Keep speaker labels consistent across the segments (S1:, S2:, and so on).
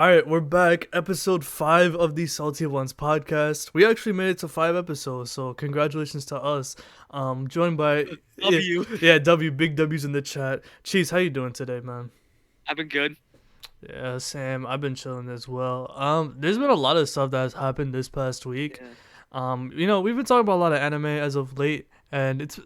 S1: All right, we're back. Episode 5 of the Salty Ones podcast. We actually made it to 5 episodes, so congratulations to us. Joined by yeah,
S2: W.
S1: yeah, big W's in the chat. Cheese, how you doing today, man?
S2: I've been good.
S1: Yeah, Sam, I've been chilling as well. There's been a lot of stuff that has happened this past week.
S2: Yeah.
S1: We've been talking about a lot of anime as of late, and it's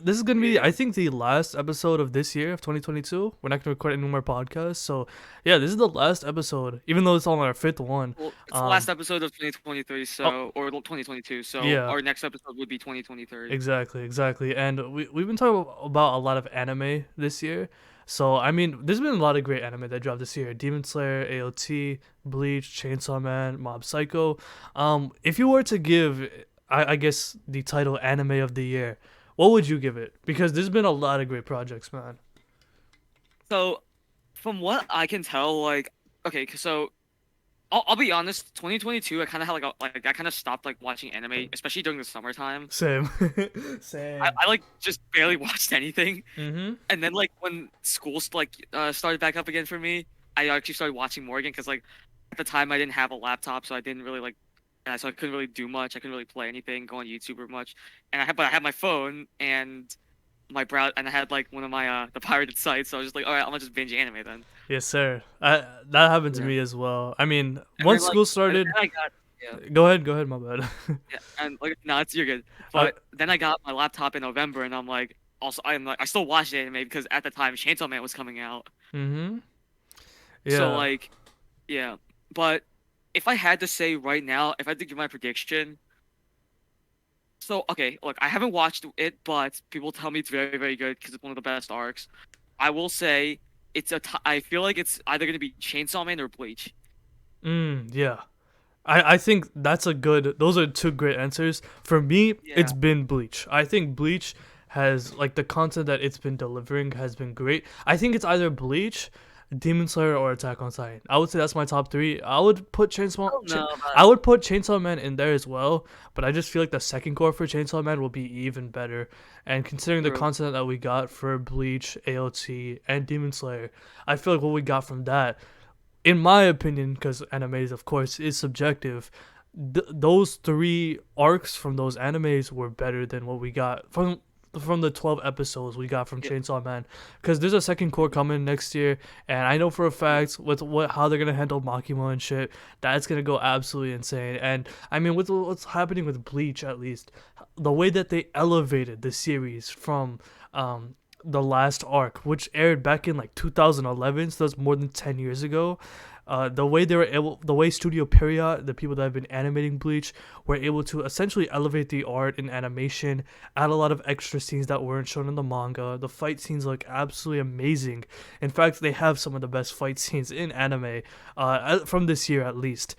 S1: this is gonna be,
S2: Yeah.
S1: I think, the last episode of this year of 2022. We're not gonna record any more podcasts, so yeah, this is the last episode, even though it's on our fifth one.
S2: Well, it's the last
S1: Um,
S2: episode of 2023,
S1: oh
S2: or 2022. So
S1: yeah,
S2: our next episode would be 2023.
S1: exactly, and we've been talking about a lot of anime this year. So I mean, there's been a lot of great anime that dropped this year: Demon Slayer, AOT, Bleach, Chainsaw Man, Mob Psycho. If you were to give, I guess, the title Anime of the Year, what would you give it? Because there's been a lot of great projects, man.
S2: So from what I can tell, okay, so I'll be honest. 2022, I kind of had I kind of stopped like watching anime, especially during the summertime.
S1: Same,
S2: I,
S1: same.
S2: I like just barely watched anything,
S1: Mhm.
S2: and then like when school started back up again for me, I actually started watching more again because like at the time I didn't have a laptop, so I didn't really so I couldn't really do much. I couldn't really play anything, go on YouTube or much. But I had my phone and and I had like one of my the pirated sites, so I was just like, all right, I'm gonna just binge anime then.
S1: Yes, sir. That happened to
S2: Yeah.
S1: me as well. I mean,
S2: And then
S1: once school
S2: and
S1: started,
S2: then I got yeah.
S1: go ahead, my bad.
S2: Yeah, and like, no, it's you're good.
S1: uh,
S2: But then I got my laptop in November, and I'm like, also, I'm like, I still watched anime because at the time Chainsaw Man was coming out.
S1: mhm.
S2: So
S1: Yeah.
S2: like, yeah. But if I had to say right now, if I had to give my prediction, so okay, look, I haven't watched it, but people tell me it's very, very good because it's one of the best arcs. I will say I feel like it's either gonna be Chainsaw Man or Bleach.
S1: Yeah. I think that's a good. Those are two great answers. For me,
S2: Yeah.
S1: it's been Bleach. I think Bleach has, like, the content that it's been delivering has been great. I think it's either Bleach, Demon Slayer, or Attack on Titan. I would say that's my top three.
S2: I don't know about
S1: I would put Chainsaw Man in there as well, but I just feel like the second core for Chainsaw Man will be even better. And considering the
S2: True.
S1: content that we got for Bleach, AOT, and Demon Slayer, I feel like what we got from that, in my opinion, because animes, of course, is subjective, those three arcs from those animes were better than what we got from the 12 episodes we got from
S2: Yeah.
S1: Chainsaw Man. Because there's a second core coming next year, and I know for a fact with how they're gonna handle Makima and shit, that's gonna go absolutely insane. And I mean, with what's happening with Bleach, at least the way that they elevated the series from the last arc, which aired back in like 2011, so that's more than 10 years ago. The way Studio Period, the people that have been animating Bleach, were able to essentially elevate the art and animation, add a lot of extra scenes that weren't shown in the manga. The fight scenes look absolutely amazing. In fact, they have some of the best fight scenes in anime, from this year at least.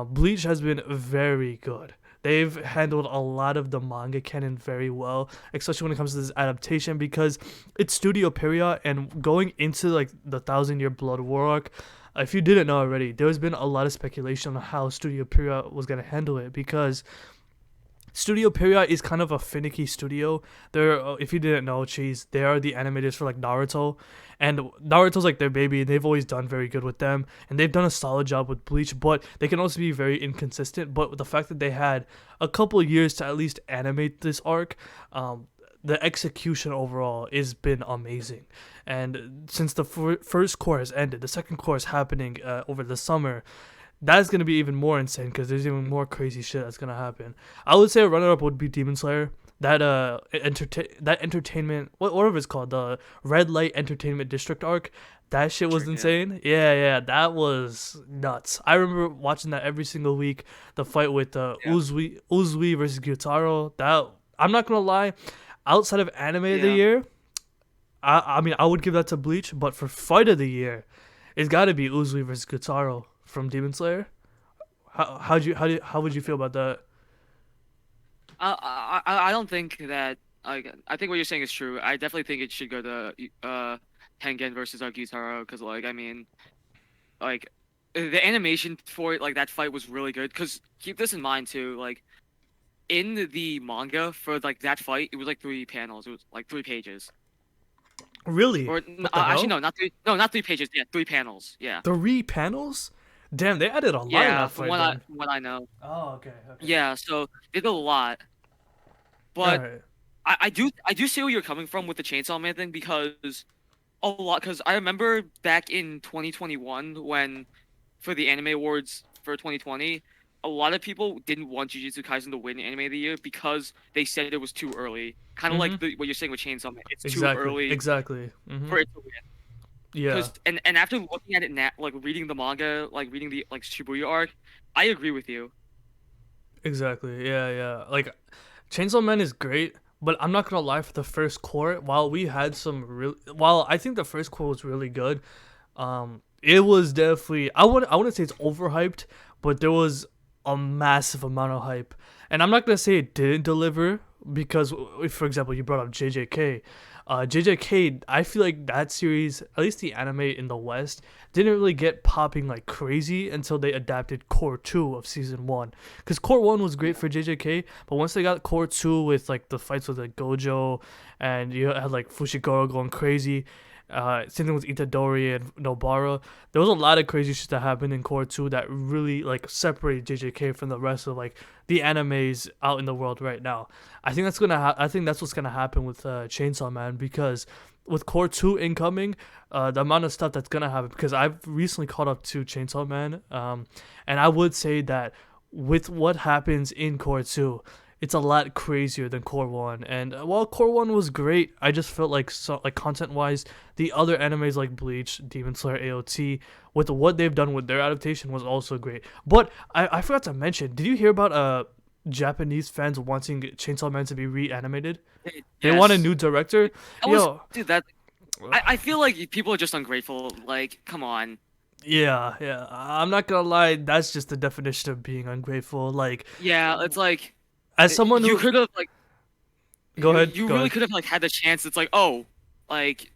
S1: Bleach has been very good. They've handled a lot of the manga canon very well, especially when it comes to this adaptation, because it's Studio Period, and going into like the Thousand Year Blood War arc, if you didn't know already, there's been a lot of speculation on how Studio Period was gonna handle it, because Studio Period is kind of a finicky studio. If you didn't know, cheese, they are the animators for like Naruto, and Naruto's like their baby. They've always done very good with them, and they've done a solid job with Bleach. But they can also be very inconsistent. But with the fact that they had a couple of years to at least animate this arc, the execution overall has been amazing. And since the first core has ended, the second core is happening over the summer. That's gonna be even more insane because there's even more crazy shit that's gonna happen. I would say a runner up would be Demon Slayer. That entertainment, whatever it's called, the Red Light Entertainment District arc. That shit was
S2: Yeah.
S1: insane. Yeah, that was nuts. I remember watching that every single week. The fight with
S2: Yeah.
S1: Uzui versus Gyutaro. That, I'm not gonna lie, outside of anime of the
S2: Yeah.
S1: year, I mean, I would give that to Bleach. But for fight of the year, it's got to be Uzui versus Gyutaro from Demon Slayer. How would you feel about that?
S2: I don't think that I think what you're saying is true. I definitely think it should go to Tengen versus Gyutaro because like I mean like the animation for it like that fight was really good because keep this in mind too like in the manga for like that fight it was like 3 panels, it was like 3 pages,
S1: Really?
S2: or
S1: What the
S2: actually
S1: hell?
S2: no, not 3 pages, yeah, 3 panels, yeah.
S1: 3 panels? Damn, they added a lot in
S2: Yeah,
S1: that fight then.
S2: from what I know.
S1: Oh, okay, okay.
S2: Yeah, so they did a lot,
S1: All
S2: but
S1: right.
S2: I do see where you're coming from with the Chainsaw Man thing because a lot because I remember back in 2021 when for the anime awards for 2020, a lot of people didn't want Jujutsu Kaisen to win Anime of the Year because they said it was too early. Kind of
S1: Mm-hmm.
S2: like what you're saying with Chainsaw Man. It's too
S1: Exactly.
S2: early
S1: Exactly. Mm-hmm.
S2: for it to win.
S1: Yeah.
S2: Because and after looking at it now, like reading the manga, like reading the like Shibuya arc, I agree with you.
S1: Exactly. Yeah, yeah. Like Chainsaw Man is great, but I'm not gonna lie. For the first core, while we had some real, while I think the first core was really good, it was definitely I wouldn't say it's overhyped, but there was a massive amount of hype, and I'm not gonna say it didn't deliver because, if, for example, you brought up JJK. JJK, I feel like that series, at least the anime in the West, didn't really get popping like crazy until they adapted Core 2 of season 1. Because Core 1 was great for JJK, but once they got Core 2 with like the fights with like Gojo and you had like Fushiguro going crazy, same thing with Itadori and Nobara. There was a lot of crazy shit that happened in Core 2 that really like separated JJK from the rest of like the animes out in the world right now. I think that's what's gonna happen with Chainsaw Man because with Core 2 incoming, the amount of stuff that's gonna happen because I've recently caught up to Chainsaw Man, and I would say that with what happens in Core 2, it's a lot crazier than Core 1. And while Core 1 was great, I just felt like like content wise, the other animes like Bleach, Demon Slayer, AOT, with what they've done with their adaptation was also great. But I forgot to mention, did you hear about Japanese fans wanting Chainsaw Man to be reanimated? They want a
S2: Yes,
S1: new director.
S2: I was
S1: Yo,
S2: dude that I feel like people are just ungrateful. Like, come on.
S1: yeah, yeah. I'm not gonna lie, that's just the definition of being ungrateful. Like,
S2: Yeah, it's like
S1: as someone
S2: you
S1: who,
S2: could have like
S1: go ahead,
S2: you
S1: go
S2: really
S1: ahead.
S2: could have like had the chance. It's like, oh, like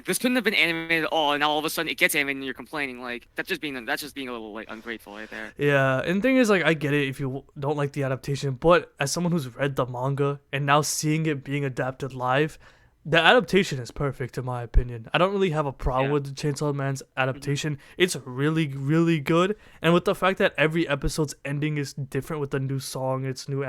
S2: this couldn't have been animated at all, and now all of a sudden it gets animated and you're complaining. Like that's just being a little like ungrateful right there.
S1: Yeah, and the thing is, like, I get it if you don't like the adaptation, but as someone who's read the manga and now seeing it being adapted live, the adaptation is perfect in my opinion. I don't really have a problem
S2: Yeah.
S1: with the Chainsaw Man's
S2: Hmm.
S1: adaptation. It's really, really good, and with the fact that every episode's ending is different with a new song, it's new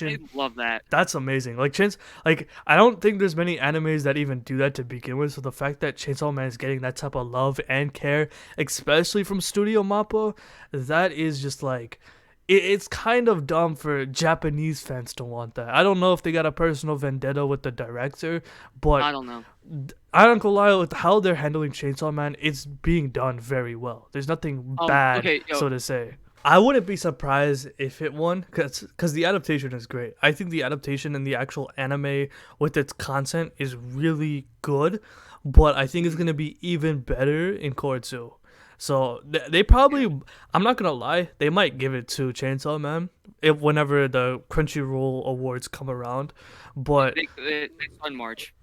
S2: I
S1: animation,
S2: love that.
S1: that's amazing. Like I don't think there's many animes that even do that to begin with. So the fact that Chainsaw Man is getting that type of love and care, especially from Studio Mappa, that is just like it's kind of dumb for Japanese fans to want that. I don't know if they got a personal vendetta with the director, but
S2: I don't know.
S1: I don't gonna lie with how they're handling Chainsaw Man. It's being done very well. There's nothing bad,
S2: Okay, yo,
S1: so to say. I wouldn't be surprised if it won, cause the adaptation is great. I think the adaptation and the actual anime with its content is really good, but I think it's
S2: mhm,
S1: gonna be even better in Core 2. So they
S2: yeah.
S1: probably, I'm not gonna lie, they might give it to Chainsaw Man if whenever the Crunchyroll awards come around, but
S2: They start in March.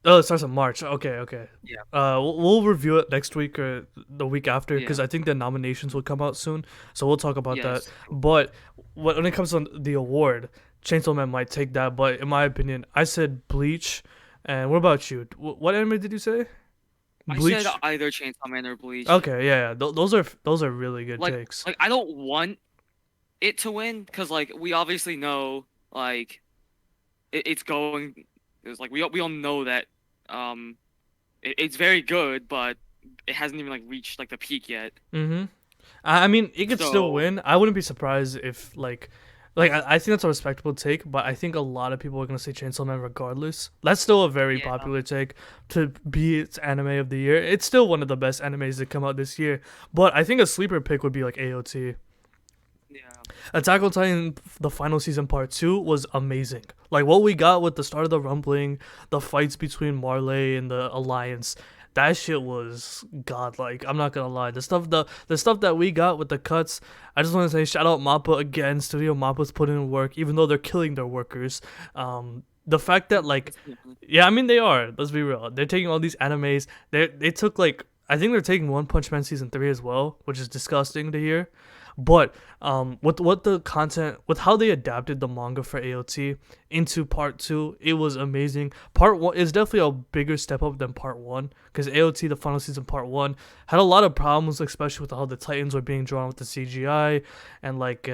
S1: oh, it starts in March. Okay, okay.
S2: Yeah,
S1: We'll review it next week or the week after because
S2: yeah,
S1: I think the nominations will come out soon. So we'll talk about that.
S2: yes.
S1: But when it comes to the award, Chainsaw Man might take that. But in my opinion, I said Bleach. And what about you? What anime did you say?
S2: I said
S1: Bleach.
S2: either Chainsaw Man or Bleach.
S1: Okay, yeah, yeah. Those are really good
S2: Like,
S1: takes.
S2: I don't want it to win because like we obviously know like it's going. It's like we all know that um it's very good, but it hasn't even like reached like the peak yet.
S1: Mm-hmm. I mean, it could still
S2: So
S1: win. I wouldn't be surprised if like I think that's a respectable take, but I think a lot of people are gonna say Chainsaw Man regardless. That's still a very
S2: yeah,
S1: popular take to be its anime of the year. It's still one of the best animes that come out this year. But I think a sleeper pick would be like AOT.
S2: yeah,
S1: Attack on Titan, the final season part 2 was amazing. Like what we got with the start of the rumbling, the fights between Marley and the Alliance, that shit was godlike. I'm not gonna lie. The stuff that we got with the cuts, I just want to say shout out Mappa again. Studio Mappa's putting in work, even though they're killing their workers. The fact that like,
S2: definitely.
S1: yeah, I mean they are. Let's be real. They're taking all these animes. They took like I think they're taking One Punch Man season 3 as well, which is disgusting to hear. But with what the content, with how they adapted the manga for AOT into part two, it was amazing. Part one is definitely a bigger step up than part one, because AOT, the final season part one, had a lot of problems, especially with how the Titans were being drawn with the CGI and like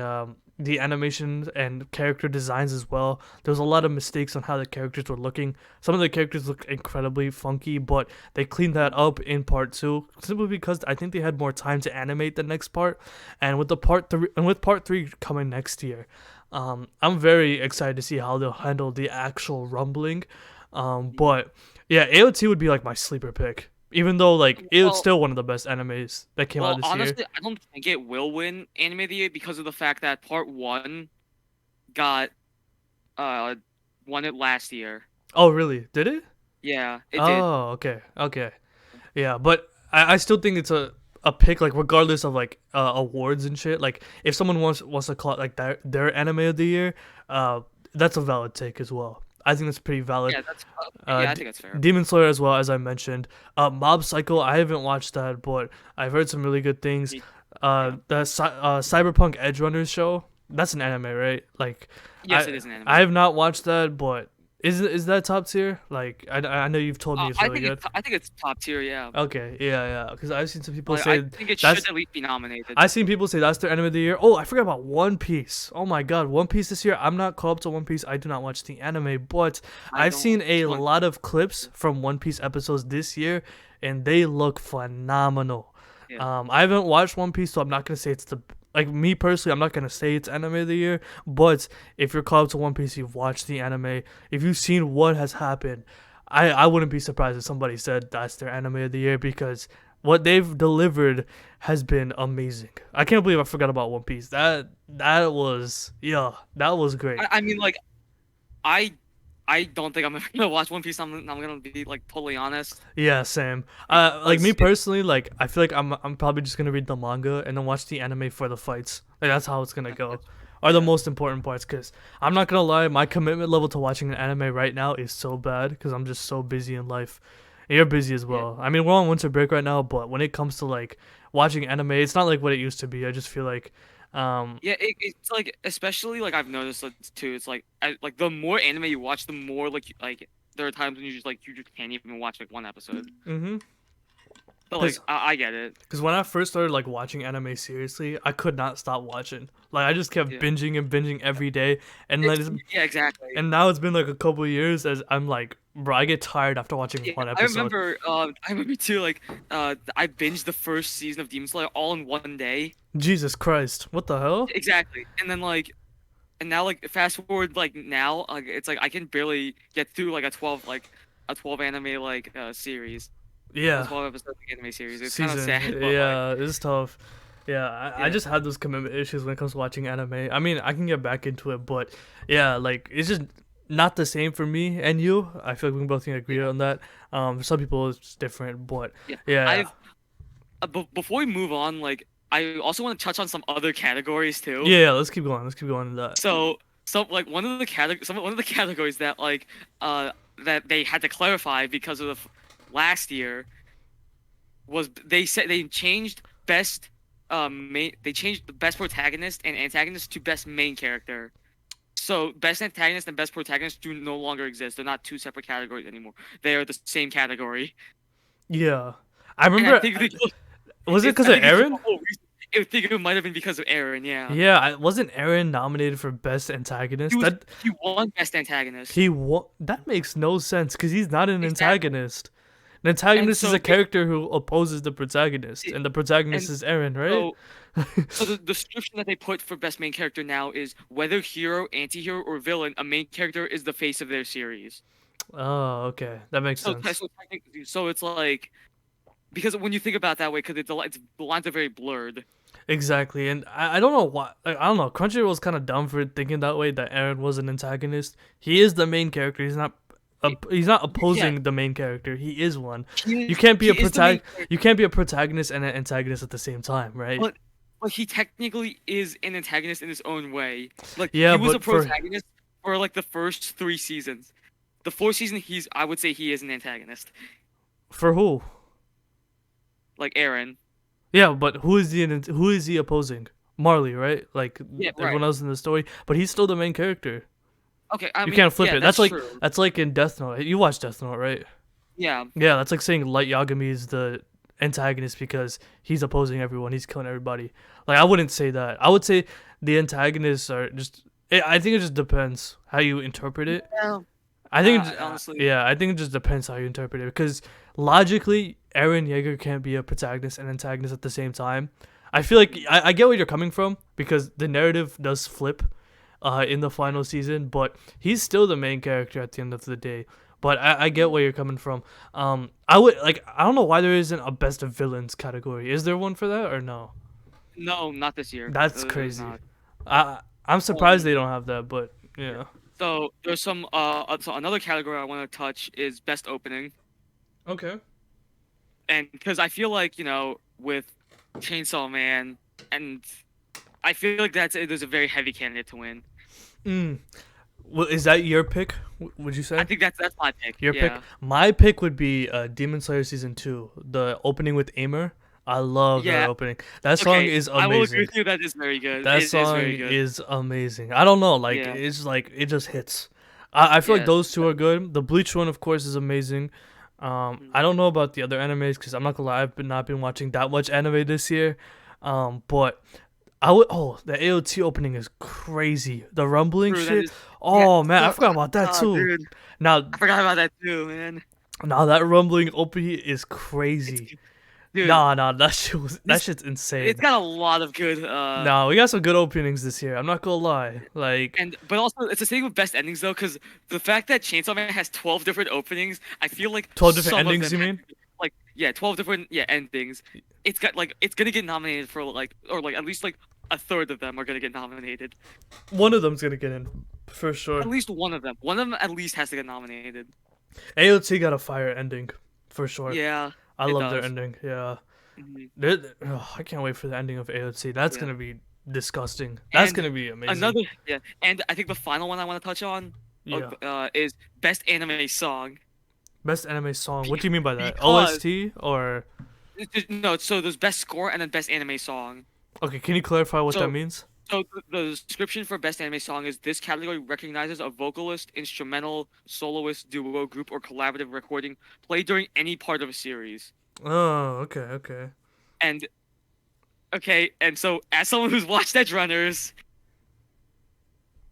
S1: the animation and character designs as well. There was a lot of mistakes on how the characters were looking. Some of the characters look incredibly funky, but they cleaned that up in part two simply because I think they had more time to animate the next part. And with part three coming next year, I'm very excited to see how they'll handle the actual rumbling. But yeah, AOT would be like my sleeper pick. Even though like it's
S2: Well,
S1: still one of the best animes that came out this year.
S2: honestly, I don't think it will win Anime of the Year because of the fact that Part One got uh won it last year.
S1: Oh really? Did it?
S2: Yeah, it did.
S1: Oh, okay, okay, yeah, but I still think it's a pick, like regardless of like awards and shit. Like if someone wants to call it like their anime of the year, uh, that's a valid take as well. I think that's pretty valid.
S2: Yeah, yeah, I think that's fair.
S1: Demon Slayer as well, as I mentioned. Mob Psycho, I haven't watched that, but I've heard some really good things.
S2: Yeah.
S1: Cyberpunk Edge Runners show, that's an anime, right? Like,
S2: Yes, it is an anime.
S1: I have not watched that, but is that top tier? Like, I know you've told me it's really good.
S2: I think it's top tier. Yeah.
S1: Okay, yeah, because I've seen some people
S2: Like,
S1: say
S2: I think it
S1: that's.
S2: should at least be nominated.
S1: I've seen people say that's their anime of the year. Oh, I forgot about One Piece. Oh my God, One Piece this year. I'm not caught up to One Piece. I do not watch the anime, but I've seen a lot of clips from One Piece episodes this year, and they look phenomenal.
S2: Yeah.
S1: I haven't watched One Piece, so I'm not gonna say it's the like me personally. I'm not gonna say it's anime of the year, but if you're caught up to One Piece, you've watched the anime, if you've seen what has happened, I wouldn't be surprised if somebody said that's their anime of the year because what they've delivered has been amazing. I can't believe I forgot about One Piece. That was that was great.
S2: I mean, like, I I don't think I'm gonna watch One Piece. I'm gonna be like totally honest.
S1: Yeah, same. Like
S2: Because
S1: me personally, like I feel like I'm probably just gonna read the manga and then watch the anime for the fights. Like that's how it's gonna go. Are the most important parts, because I'm not gonna lie, my commitment level to watching an anime right now is so bad because I'm just so busy in life. And you're busy as well. I mean, we're on winter break right now, but when it comes to like watching anime, it's not like what it used to be. I just feel like,
S2: yeah, it's like, especially like I've noticed it too. It's like like the more anime you watch, the more like there are times when you just can't even watch like one episode.
S1: mm-hmm.
S2: But like I get it.
S1: Because when I first started like watching anime seriously, I could not stop watching. Like I just kept
S2: Yeah.
S1: binging and binging every day, and
S2: Yeah, exactly.
S1: and now it's been like a couple years as I'm like, bro, I get tired after watching
S2: Yeah,
S1: one episode.
S2: I remember too, like, I binged the first season of Demon Slayer all in one day.
S1: Jesus Christ, what the hell?
S2: Exactly. And then like, and now like fast forward like now, like it's like I can barely get through like a 12 anime like series. A
S1: Yeah,
S2: 12 episode anime series. It's kind of
S1: season.
S2: sad, but like,
S1: Yeah, it's tough. Yeah, I
S2: yeah.
S1: just have those commitment issues when it comes to watching anime. I mean, I can get back into it, but yeah, like it's just not the same for me and you. I feel like we can both agree on that. For some people it's different, but
S2: Yeah.
S1: yeah,
S2: I've before we move on, like I also want to touch on some other categories too.
S1: yeah. Let's keep going. Let's keep going to that.
S2: So, like one of the categories that like that they had to clarify because of last year was they said they changed best they changed the best protagonist and antagonist to best main character. So best antagonist and best protagonist do no longer exist. They're not two separate categories anymore. They are the same category.
S1: Yeah, I
S2: And
S1: remember.
S2: I think
S1: Was it because
S2: I
S1: of
S2: think it's the
S1: Aaron?
S2: whole reason. I think it might have been because of Aaron. Yeah.
S1: Yeah, wasn't Aaron nominated for best antagonist?
S2: He won best antagonist.
S1: He won. That makes no sense because he's not an
S2: Exactly.
S1: antagonist. An antagonist
S2: And
S1: is
S2: so
S1: a character who opposes the protagonist, and the protagonist
S2: and
S1: is Aaron, right?
S2: So the description that they put for best main character now is whether hero, anti-hero, or villain, a main character is the face of their series.
S1: Oh, okay, that makes sense.
S2: So it's like, because when you think about it that way, because the lines are very blurred.
S1: Exactly, and I don't know why. Like, I don't know. Crunchyroll's kind of dumb for thinking that way. That Aaron was an antagonist. He is the main character. He's not. He's not opposing the main character. He is one. You can't be You can't be a protagonist and an antagonist at the same time, right?
S2: But he technically is an antagonist in his own way. Like
S1: Yeah,
S2: he was
S1: but
S2: a protagonist for like the first 3 seasons. The fourth season, I would say he is an antagonist.
S1: for who?
S2: like Aaron.
S1: Yeah, but who is he opposing? Marley, right? Like
S2: Yeah, right.
S1: everyone else in the story, but he's still the main character.
S2: Okay, I
S1: You
S2: mean,
S1: can't flip
S2: yeah,
S1: it.
S2: that's
S1: That's like
S2: true.
S1: that's like in Death Note. You watch Death Note, right?
S2: Yeah,
S1: Yeah, that's like saying Light Yagami is the antagonist because he's opposing everyone. He's killing everybody. Like I wouldn't say that. I would say the antagonists are just. I think it just depends how you interpret it.
S2: yeah.
S1: I think,
S2: Honestly,
S1: yeah, I think it just depends how you interpret it because logically, Eren Yeager can't be a protagonist and antagonist at the same time. I feel like I get where you're coming from because the narrative does flip, in the final season, but he's still the main character at the end of the day. But I get where you're coming from. I would like I don't know why there isn't a best of villains category. Is there one for that or no?
S2: no, not this year.
S1: That's
S2: There's
S1: crazy.
S2: not.
S1: I'm surprised
S2: Um,
S1: they don't have that, but
S2: yeah.
S1: yeah.
S2: So there's some so another category I want to touch is best opening,
S1: Okay.
S2: and because I feel like with Chainsaw Man, and I feel like there's a very heavy candidate to win.
S1: Mm. Well, is that your pick? Would you
S2: I
S1: say
S2: think that's my pick.
S1: your pick?
S2: Yeah.
S1: My pick would be Demon Slayer season 2, the opening with Aimer. I love that
S2: Yeah.
S1: opening. That song
S2: Okay.
S1: is
S2: I will agree
S1: amazing.
S2: with you. That is very good.
S1: That
S2: It is
S1: song
S2: very good.
S1: is amazing. I don't know,
S2: Yeah.
S1: like it just hits. I feel like
S2: Yes.
S1: those two are good. The Bleach one, of course, is amazing. I
S2: Mhm.
S1: don't know about the other animes because I'm not gonna lie, not been watching that much anime this year. But I would. Oh, the AOT opening is crazy. The rumbling
S2: True. That
S1: shit.
S2: is. Yeah.
S1: Oh man, I
S2: So,
S1: forgot about that too.
S2: dude,
S1: Now,
S2: I forgot about that too, man.
S1: now that rumbling opening is
S2: It's
S1: crazy.
S2: dude.
S1: Nah, that
S2: This
S1: shit's
S2: it's
S1: insane.
S2: got a lot of good
S1: Nah, we got some good openings this year. I'm not gonna lie. Like
S2: and but also it's the same with best endings though, because the fact that Chainsaw Man has 12 different openings, I feel like
S1: 12 different
S2: some of
S1: endings,
S2: them
S1: you
S2: have
S1: mean?
S2: like 12 different endings. It's gonna get nominated for like or like at least like a third of them are gonna get nominated.
S1: One of them's gonna get in for
S2: At
S1: sure.
S2: least one of them. One of them at least has to get nominated.
S1: AOT got a fire ending for sure.
S2: Yeah,
S1: I
S2: it
S1: love their
S2: does.
S1: ending. Yeah,
S2: Mhm.
S1: I can't wait for the ending of AOT. That's
S2: Yeah.
S1: gonna be disgusting. That's
S2: And
S1: gonna be amazing.
S2: another and I think the final one I want to touch on
S1: Yeah.
S2: is best anime song.
S1: Best anime song. What
S2: Be-
S1: do you mean by that?
S2: because
S1: OST or
S2: no, so there's best score and then best anime song.
S1: okay? Can you clarify what that
S2: So
S1: means?
S2: the description for best anime song is this category recognizes a vocalist, instrumental, soloist, duo, group, or collaborative recording played during any part of a series.
S1: Oh, okay, okay.
S2: And okay, and so as someone who's watched Edge Runners,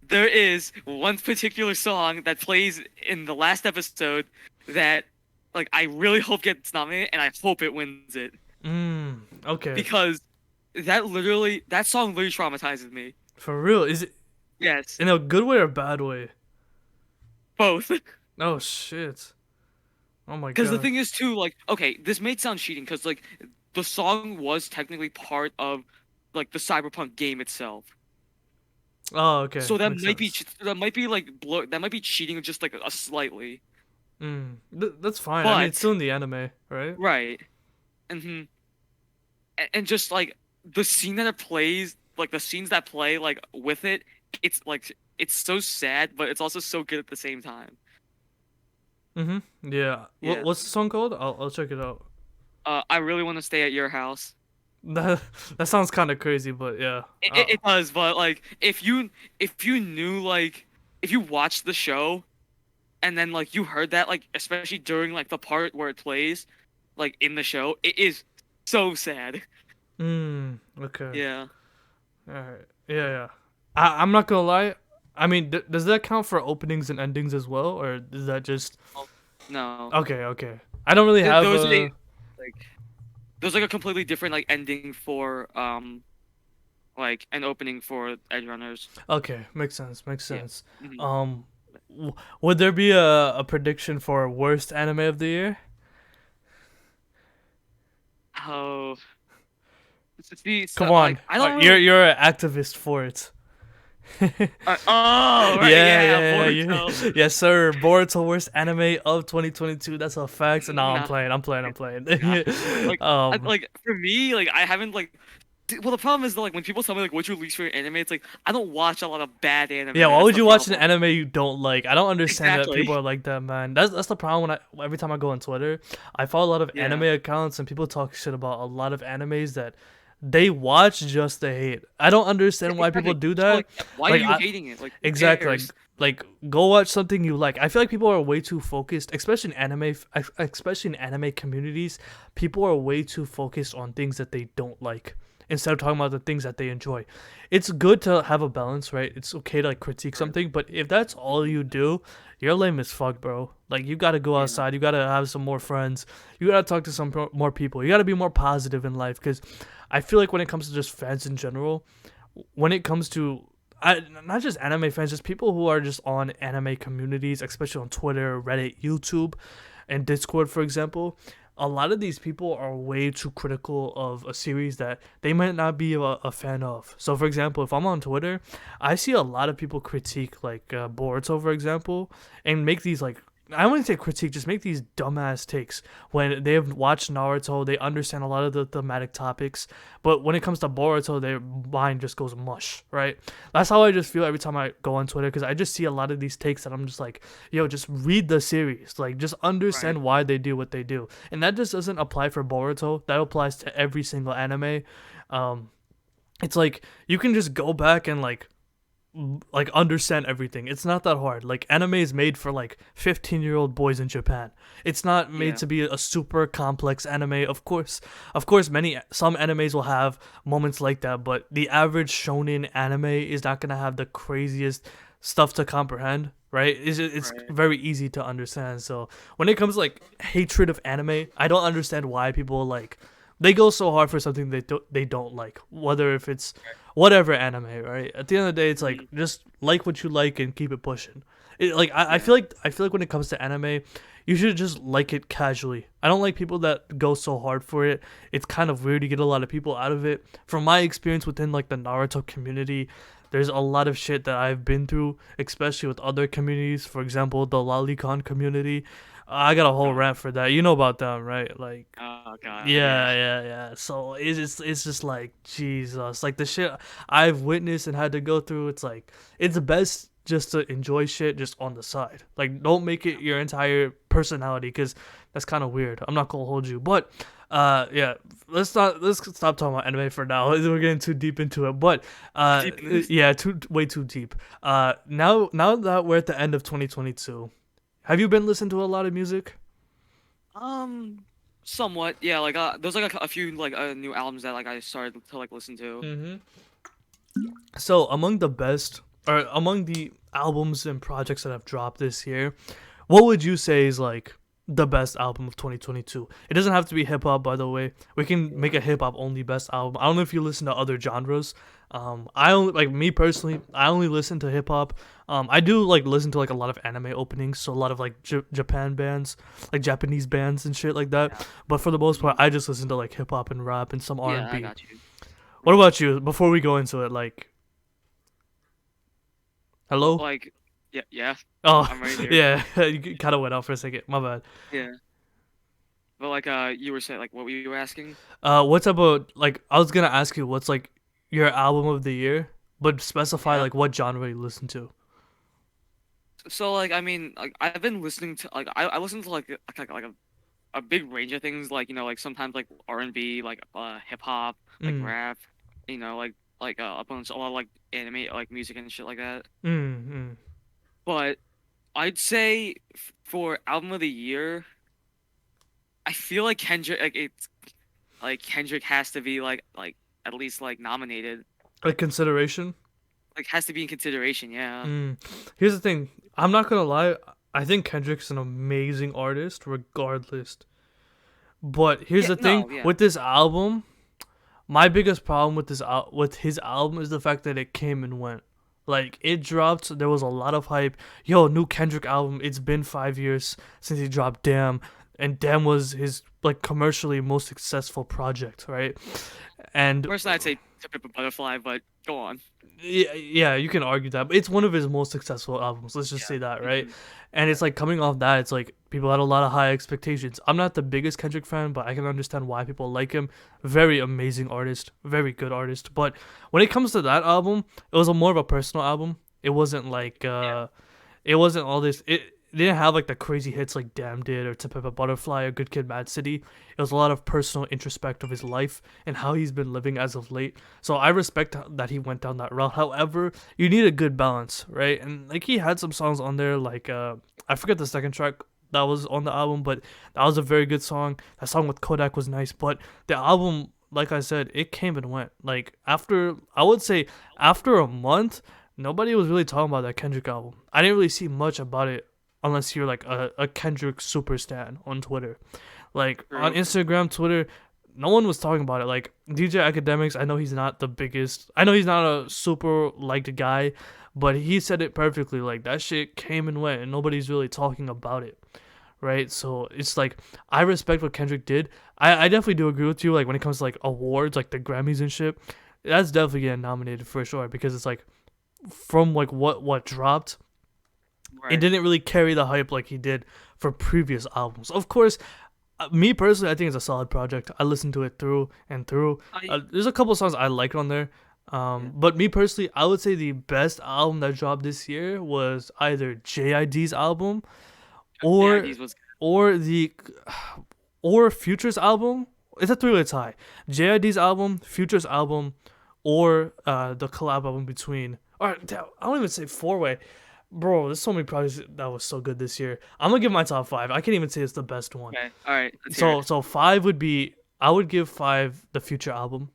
S2: there is one particular song that plays in the last episode that like I really hope gets nominated and I hope it wins it
S1: Okay.
S2: because that song literally traumatizes me.
S1: For real? Is it
S2: Yes,
S1: in a good way or bad way?
S2: both.
S1: Oh shit. Oh my
S2: Because the
S1: god.
S2: thing is too, like, okay, this may sound cheating, because like the song was technically part of like the Cyberpunk game itself,
S1: Oh, okay.
S2: so
S1: Makes sense.
S2: that might be like that might be cheating just like a slightly,
S1: That's fine. I mean, it's
S2: but
S1: still in the anime, right?
S2: right, and and just like the scene that it plays, like the scenes that play like with it, it's so sad, but it's also so good at the same time.
S1: Yeah.
S2: Yeah.
S1: What's the song called? I'll check it out.
S2: I really want to stay at your house.
S1: That that sounds kind of crazy, but yeah.
S2: It does, but like if you knew like if you watched the show and then like you heard that like especially during like the part where it plays like in the show, it is so sad.
S1: Okay.
S2: Yeah.
S1: All right. Yeah, yeah. I'm not gonna lie. I mean, does that count for openings and endings as well, or is that just
S2: Oh, no.
S1: okay? Okay. I don't really
S2: Th-
S1: have
S2: Those are
S1: a.
S2: like there's like a completely different like ending for like an opening for Edge Runners.
S1: Okay, makes sense. Makes
S2: Yeah.
S1: sense.
S2: Mhm.
S1: Would there be a prediction for worst anime of the year?
S2: Oh, see,
S1: Come
S2: so,
S1: on,
S2: like I don't
S1: you're
S2: really.
S1: you're an activist for it.
S2: Oh, right,
S1: Yeah,
S2: yeah,
S1: yeah, yeah,
S2: Boruto.
S1: yes, sir. Boruto worst anime of 2022. That's a fact. No, I'm
S2: Nah,
S1: playing. I'm playing. I'm playing.
S2: nah. Like,
S1: um,
S2: like for me, like I haven't like Well, the problem is like when people tell me like what's your least favorite anime, it's like I don't watch a lot of bad anime.
S1: Yeah, why
S2: That's
S1: would
S2: the
S1: you watch an
S2: problem.
S1: anime you don't like? I don't understand that
S2: Exactly.
S1: people are like that, man. That's the problem when every time I go on Twitter, I follow a lot of anime
S2: Yeah.
S1: accounts and people talk shit about a lot of animes that they watch just to hate. I don't
S2: Yeah,
S1: understand why people
S2: exactly.
S1: do
S2: So like,
S1: that.
S2: why are
S1: Like
S2: you
S1: I
S2: hating it? Like, who
S1: exactly
S2: cares?
S1: like go watch something you like. I feel like people are way too focused, especially in especially in anime communities. People are way too focused on things that they don't like instead of talking about the things that they enjoy. It's good to have a balance, right? It's okay to like critique
S2: Right.
S1: something, but if that's all you do, you're lame as fuck, bro. Like you gotta go
S2: Yeah.
S1: outside, you gotta have some more friends, you gotta talk to some more people, you gotta be more positive in life. Because I feel like when it comes to just fans in general, when it comes to not just anime fans, just people who are just on anime communities, especially on Twitter, Reddit, YouTube, and Discord, for example, a lot of these people are way too critical of a series that they might not be a fan of. So, for example, if I'm on Twitter, I see a lot of people critique like Boruto, for example, and make these like I wouldn't say critique, just make these dumbass takes when they have watched Naruto, they understand a lot of the thematic topics, but when it comes to Boruto, their mind just goes mush, right? That's how I just feel every time I go on Twitter because I just see a lot of these takes that I'm just like, yo, just read the series, like just
S2: Right.
S1: understand why they do what they do, and that just doesn't apply for Boruto. That applies to every single anime. Um, it's like you can just go back and like understand everything. It's not that hard. Like anime is made for like 15-year-old boys in Japan. It's not made
S2: Yeah.
S1: to be a super complex anime. Of course, many some animes will have moments like that, but the average shonen anime is not gonna have the craziest stuff to comprehend. Right? It's
S2: Right.
S1: very easy to understand. So when it comes to like hatred of anime, I don't understand why people like they go so hard for something they don't like, whether if it's whatever anime, right? At the end of the day, it's like
S2: Hmm.
S1: just like what you like and keep it pushing. I
S2: Yeah.
S1: feel like when it comes to anime, you should just like it casually. I don't like people that go so hard for it. It's kind of weird to get a lot of people out of it. From my experience within like the Naruto community, there's a lot of shit that I've been through, especially with other communities. For example, the Lolicon community. I got a whole
S2: Oh.
S1: rant for that. You know about them, right? Like
S2: Oh God. Yeah.
S1: yeah. So it's just like Jesus, like the shit I've witnessed and had to go through. It's like it's best just to enjoy shit just on the side. Like don't make it your entire personality because that's kind of weird. I'm not gonna hold you, but yeah. Let's stop talking about anime for now. We're getting too deep into it, but
S2: Deep in this.
S1: yeah, too way too deep. Now that we're at the end of 2022, have you been listening to a lot of music?
S2: Um. Somewhat. Yeah. Like there's like a few like new albums that like I started to like listen to.
S1: Mm-hmm. So among the best or among the albums and projects that have dropped this year, what would you say is like the best album of 2022? It doesn't have to be hip hop, by the way. We can make a hip hop only best album. I don't know if you listen to other genres. I only like me personally. I only listen to hip hop. I do like listen to like a lot of anime openings, so a lot of like Japan bands, like Japanese bands and shit like that.
S2: Yeah.
S1: But for the most part,
S2: Mhm.
S1: I just listen to like hip hop and rap and some R and
S2: Yeah. I
S1: B.
S2: got you.
S1: What
S2: Right.
S1: about you? Before we go into it, like, hello?
S2: Like. Yeah. Yeah.
S1: Oh,
S2: I'm right here.
S1: yeah. You kind of went out for a second. My bad.
S2: Yeah. But like you were saying like what were you asking?
S1: What's about like? I was gonna ask you what's like your album of the year, but specify
S2: Yeah.
S1: like what genre you listen to.
S2: So like I mean like I've been listening to like I listen to like a big range of things like like sometimes like R&B like hip hop like
S1: Mm,
S2: rap like a lot of like anime like music and shit like that.
S1: mm.
S2: But I'd say for album of the year, I feel like Kendrick like it's like Kendrick has to be like at least like nominated.
S1: Like consideration.
S2: Like has to be in consideration, yeah.
S1: Mm. Here's the thing. I'm not gonna lie. I think Kendrick's an amazing artist, regardless. But here's
S2: Yeah,
S1: the thing
S2: no, yeah.
S1: with this album. My biggest problem with with his album is the fact that it came and went. Like it dropped, there was a lot of hype. Yo, new Kendrick album. It's been 5 years since he dropped. Damn, and Damn was his like commercially most successful project, right? And
S2: Personally, I'd say To Pimp a Butterfly, but go on.
S1: yeah, yeah, you can argue that, but it's one of his most successful albums. Let's just
S2: Yeah.
S1: say that, right?
S2: Hmm.
S1: And
S2: Yeah.
S1: it's like coming off that, it's like people had a lot of high expectations. I'm not the biggest Kendrick fan, but I can understand why people like him. Very amazing artist, very good artist. But when it comes to that album, it was a more of a personal album. It wasn't like
S2: Yeah.
S1: it wasn't all this. It didn't have like the crazy hits like Damn did or To Pimp a Butterfly or Good Kid, Mad City. It was a lot of personal introspect of his life and how he's been living as of late. So I respect that he went down that route. However, you need a good balance, right? And like he had some songs on there, like I forget the second track that was on the album, but that was a very good song. That song with Kodak was nice, but the album, like I said, it came and went. Like after, I would say after a month, nobody was really talking about that Kendrick album. I didn't really see much about it unless you're like a Kendrick super stan on Twitter. Like on
S2: True.
S1: Instagram, Twitter, no one was talking about it. Like DJ Academics, I know he's not the biggest. I know he's not a super liked guy, but he said it perfectly. Like that shit came and went, and nobody's really talking about it, right? So it's like I respect what Kendrick did. I definitely do agree with you. Like when it comes to like awards, like the Grammys and shit, that's definitely getting nominated for sure because it's like from like what dropped, it
S2: Right.
S1: didn't really carry the hype like he did for previous albums. Of course, me personally, I think it's a solid project. I listened to it through and through.
S2: I
S1: There's a couple songs I like on there.
S2: Yeah.
S1: But me personally, I would say the best album that dropped this year was either JID's album or
S2: JID's was
S1: or the or Future's album. It's a three-way tie. JID's album, Future's album, or the collab album between. Or I don't even say four-way. Bro, there's so many projects that was so good this year. I'm gonna give my top five. I can't even say it's the best one.
S2: okay. All right. Let's hear
S1: So
S2: it.
S1: so five would be I would give five the Future album.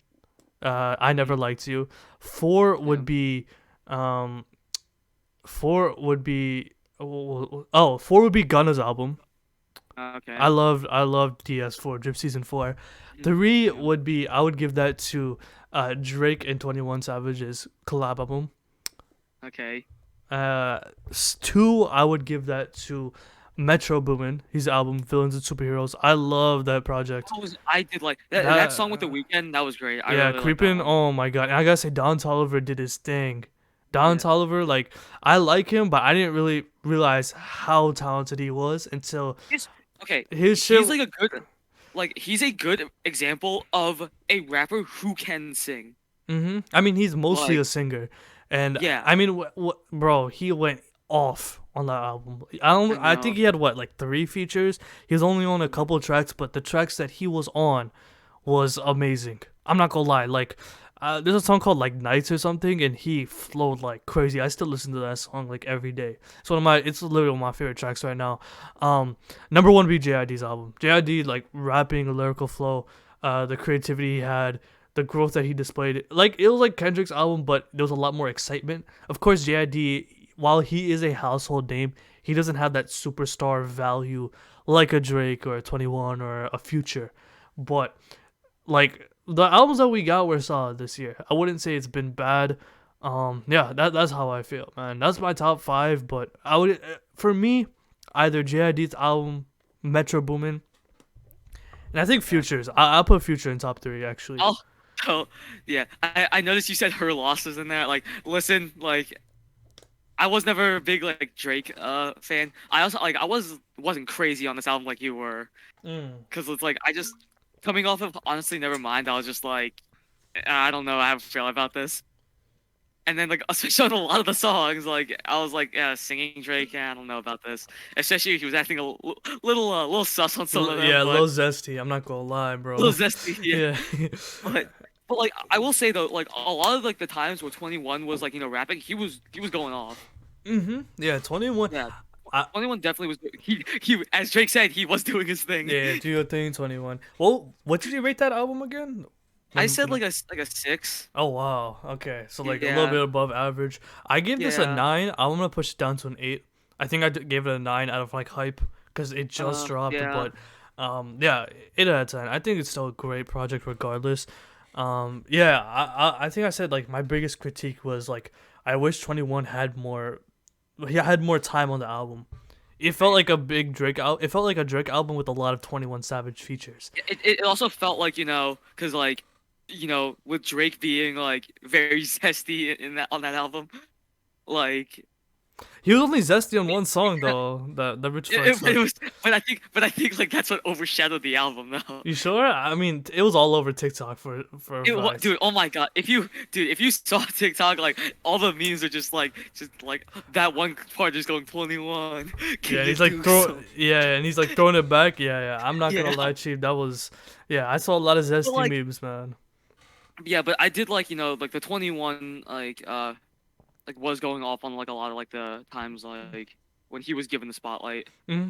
S1: I
S2: Mhm.
S1: Never Liked You. Four
S2: Yeah.
S1: would be um four would be oh four would be Gunna's album.
S2: Okay.
S1: I loved DS4 Drip Season 4.
S2: Mhm.
S1: Three
S2: Yeah.
S1: would be I would give that to Drake and 21 Savage's collab album.
S2: Okay.
S1: Two I would give that to Metro Boomin, his album Villains and Superheroes. I love that project.
S2: I did like that
S1: That
S2: song with the weekend. That was great. I
S1: yeah,
S2: really like that
S1: Creepin'.
S2: one.
S1: Oh my god! And I gotta say, Don Toliver did his thing. Don
S2: Yeah.
S1: Toliver, like I like him, but I didn't really realize how talented he was until
S2: He's okay.
S1: his shit.
S2: He's like a good, like he's a good example of a rapper who can sing.
S1: I mean, he's mostly
S2: Like
S1: a singer, and
S2: yeah,
S1: I mean, bro, he went off on that album. I don't.
S2: I
S1: I think
S2: know.
S1: he had what like three features. He was only on a couple tracks, but the tracks that he was on was amazing. I'm not gonna lie. Like, there's a song called like Nights or something, and he flowed like crazy. I still listen to that song like every day. It's one of my. It's literally one of my favorite tracks right now. Number one would be JID's album. JID like rapping, lyrical flow, the creativity he had, the growth that he displayed. Like it was like Kendrick's album, but there was a lot more excitement. Of course, JID, while he is a household name, he doesn't have that superstar value like a Drake or a 21 or a Future. But like the albums that we got were solid this year. I wouldn't say it's been bad. Yeah, that's how I feel, man. That's my top five. But I would, for me, either JID's album, Metro Boomin, and I think
S2: Yeah.
S1: Futures. I'll put Future in top three actually.
S2: Oh, oh, yeah. I noticed you said her losses in that. Like, listen, like I was never a big like Drake fan. I also like I wasn't crazy on this album like you were,
S1: Mm.
S2: because it's like I just coming off of honestly never mind. I was just like I don't know. I have a feeling about this. And then like especially on a lot of the songs, like I was like, yeah, singing Drake. Yeah, I don't know about this. Especially if he was acting a little sus on some of them,
S1: Yeah,
S2: but
S1: low zesty. I'm not gonna lie,
S2: a little
S1: bro.
S2: zesty. Yeah.
S1: Yeah.
S2: But like I will say though, like a lot of like the times where 21 was like rapping, he was going off.
S1: Yeah, 21.
S2: Yeah,
S1: I,
S2: 21 definitely was he as Drake said he was doing his thing.
S1: yeah, do your thing, 21. Well, what did you rate that album again?
S2: I said like a 6.
S1: Oh wow. Okay, so like a little
S2: Yeah,
S1: bit above average. I gave this a
S2: yeah.
S1: 9. I'm gonna push it down to an 8. I think gave it a 9 out of like hype because it just dropped.
S2: Yeah.
S1: But yeah, 8 out of 10. I think it's still a great project regardless. Yeah, I think I said like my biggest critique was like I wish 21 had more. He had more time on the album. It felt like a big Drake al- It felt like a Drake album with a lot of 21 Savage features.
S2: It also felt like, because like, with Drake being like very zesty in that on that album, like
S1: He was only zesty on
S2: it,
S1: one song though, the Rich Flex
S2: it
S1: one.
S2: was, but I think like that's what overshadowed the album though.
S1: You sure? I mean, it was all over TikTok for a fact.
S2: Dude, oh my God, if you saw TikTok, like all the memes are just like that one part just going 21.
S1: Yeah,
S2: Can
S1: and
S2: you
S1: he's like
S2: do so?
S1: and he's like throwing it back. Yeah, yeah. I'm not gonna
S2: Yeah,
S1: lie, Chief. That was, yeah. I saw a lot of
S2: but
S1: zesty
S2: like
S1: memes, man.
S2: yeah, but I did like like the 21 like was going off on like a lot of like the times like when he was given the spotlight.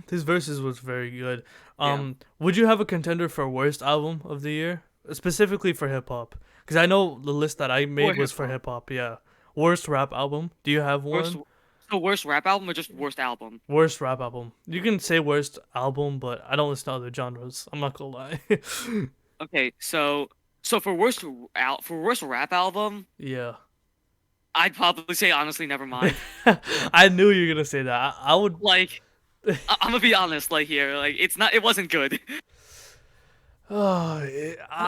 S1: His verses was very good.
S2: Yeah.
S1: Would you have a contender for worst album of the year, specifically for hip hop? Because I know the list that I
S2: Or
S1: made was
S2: hip
S1: for
S2: hop.
S1: hip hop. Yeah, worst rap album. Do you have
S2: Worst,
S1: one?
S2: so worst rap album or just worst album?
S1: Worst rap album. You can say worst album, but I don't listen to other genres. I'm not gonna lie.
S2: Okay, so for worst rap album,
S1: Yeah.
S2: I'd probably say honestly, never mind.
S1: I knew you were gonna say that. I would.
S2: Like I'm gonna be honest, like here, like it wasn't good.
S1: Oh,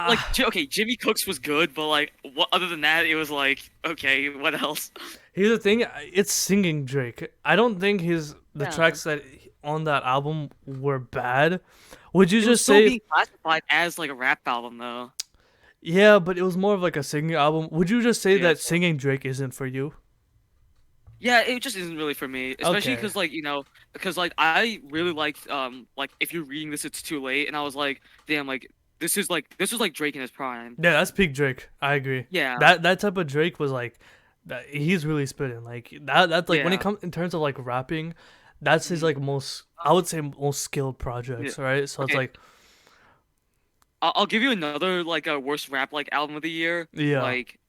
S2: Like okay, Jimmy Cooks was good, but like what other than that, it was like okay, what else?
S1: here's the thing. It's singing Drake. I don't think the
S2: Yeah,
S1: tracks that on that album were bad. Would you
S2: it was
S1: just
S2: still
S1: say
S2: being classified as like a rap album though.
S1: yeah? But it was more of like a singing album. Would you just say
S2: Yeah,
S1: that singing Drake isn't for you?
S2: yeah, it just isn't really for me, especially
S1: Okay.
S2: because like because like I really liked like if you're reading this, it's too late, and I was like, damn, like this was like Drake in his prime.
S1: Yeah, that's peak Drake. I agree.
S2: Yeah,
S1: That type of Drake was like that. He's really spitting like that. That's like when it
S2: yeah.
S1: comes in terms of like rapping, that's his
S2: Mhm.
S1: like most. I would say most skilled
S2: Yeah.
S1: projects, right? So it's
S2: Okay,
S1: like
S2: I'll give you another like a worst rap like album of the year.
S1: yeah,
S2: Like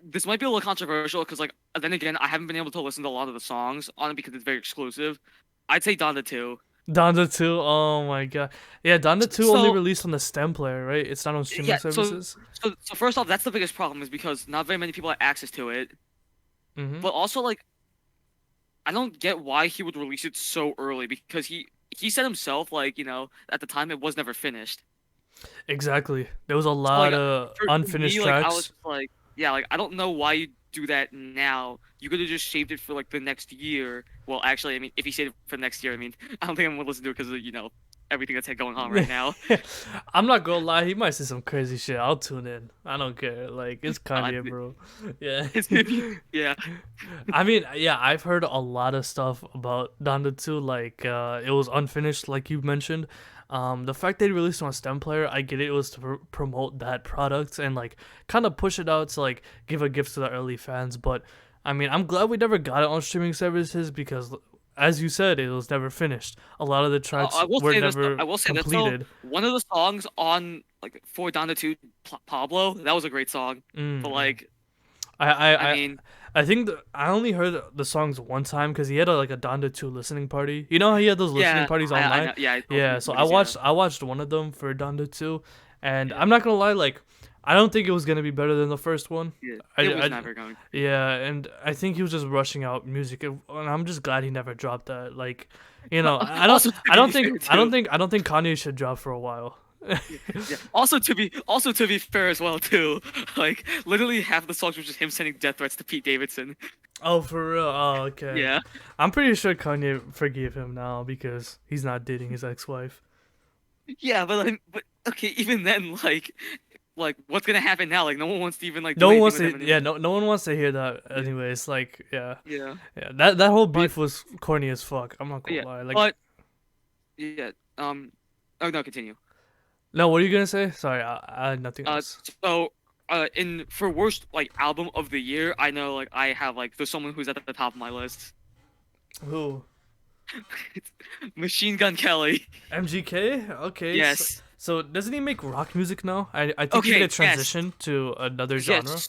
S2: this might be a little controversial because like then again I haven't been able to listen to a lot of the songs on it because it's very exclusive. I'd say Donda 2.
S1: Donda 2. Oh my god. Yeah, Donda 2 only
S2: So
S1: released on the stem player, right? It's not on streaming
S2: yeah, so
S1: services.
S2: so first off, that's the biggest problem is because not very many people have access to it.
S1: Mm-hmm.
S2: But also like I don't get why he would release it so early because he said himself like at the time it was never finished.
S1: Exactly. There was a
S2: So like
S1: lot of
S2: for
S1: unfinished
S2: me like I was
S1: tracks.
S2: just like yeah like I don't know why you do that now. You could have just saved it for like the next year. Well, actually, I mean, if you saved it for next year, I mean, I don't think I'm gonna listen to it because of everything that's going on right now.
S1: I'm not gonna lie, he might say some crazy shit. I'll tune in. I don't care. Like it's
S2: Uh,
S1: Kanye, bro. Yeah.
S2: yeah,
S1: I mean, yeah, I've heard a lot of stuff about Donda 2. Like, it was unfinished, like you mentioned. The fact they released it on Stem Player, I get it. It was to promote that product and like kind of push it out to like give a gift to the early fans. But I mean, I'm glad we never got it on streaming services because, as you said, it was never finished. A lot of the tracks
S2: I will
S1: were
S2: say this.
S1: never
S2: I will say this though.
S1: completed.
S2: One of the songs on like for Donda 2 Pablo, that was a great song. But
S1: Mm.
S2: like,
S1: I I
S2: I
S1: I
S2: mean,
S1: I think I only heard the songs one time because he had like a Donda 2 listening party. You know how he had those listening
S2: yeah,
S1: parties
S2: I
S1: online?
S2: know, yeah, I
S1: Yeah,
S2: listened
S1: so
S2: to these, yeah,
S1: I watched one of them for Donda 2, and
S2: yeah,
S1: I'm not gonna lie, like I don't think it was gonna be better than the first one.
S2: yeah.
S1: I,
S2: It was
S1: I
S2: never going.
S1: yeah, and I think he was just rushing out music, and I'm just glad he never dropped that. Like, you know,
S2: Also, to be fair too.
S1: I don't think Kanye should drop for a while.
S2: Yeah, yeah. Also to be fair as well too. Like literally half the songs were just him sending death threats to Pete Davidson.
S1: Oh, for real? Oh, okay.
S2: Yeah.
S1: I'm pretty sure Kanye forgave him now because he's not dating his ex-wife.
S2: Yeah, but okay, even then, like what's gonna happen now? Like no one wants to even like do
S1: No one
S2: anything
S1: wants
S2: with him
S1: to, yeah,
S2: anymore.
S1: no one wants to hear that.
S2: Yeah,
S1: Anyways, like, yeah,
S2: yeah.
S1: yeah, that whole
S2: But
S1: beef was corny as fuck. I'm not gonna
S2: yeah,
S1: lie. Like,
S2: but yeah. Oh no, continue.
S1: no, what are you gonna say? Sorry, I had nothing
S2: Uh,
S1: else.
S2: so in for worst like album of the year, I know like I have like there's someone who's at the top of my list.
S1: Who?
S2: It's Machine Gun Kelly.
S1: MGK? Okay. So,
S2: Yes.
S1: so doesn't he make rock music now? I think he
S2: Okay.
S1: made a
S2: Yes.
S1: transition to another
S2: Yes.
S1: genre.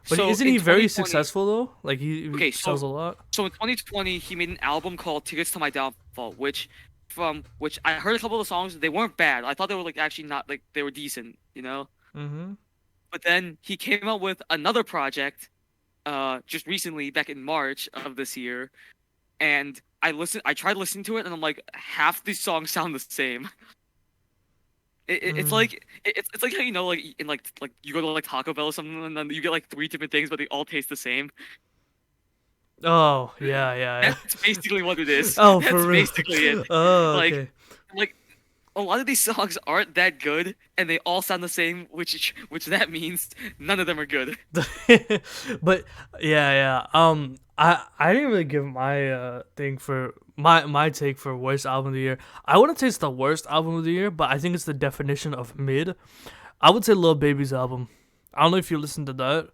S1: But
S2: So
S1: isn't
S2: in
S1: he very
S2: 2020.
S1: successful though? Like he
S2: Okay.
S1: sells a lot.
S2: So in 2020, he made an album called "Tickets to My Downfall," which I heard a couple of the songs. They weren't bad. I thought they were like actually not like they were decent, you know.
S1: Mm-hmm.
S2: But then he came out with another project, just recently, back in March of this year, and I tried listening to it, and I'm like, half these songs sound the same. It's
S1: Mm.
S2: like it's like how you know like in like you go to like Taco Bell or something, and then you get like three different things, but they all taste the same.
S1: Oh, yeah, yeah,
S2: That's basically what it
S1: yeah.
S2: is.
S1: Oh, for
S2: That's
S1: real.
S2: basically it.
S1: Oh,
S2: Like
S1: okay.
S2: like a lot of these songs aren't that good, and they all sound the same, which that means none of them are good.
S1: But yeah, yeah. I didn't really give my thing for my take for worst album of the year. I wouldn't say it's the worst album of the year, but I think it's the definition of mid. I would say Lil Baby's album. I don't know if you listened to that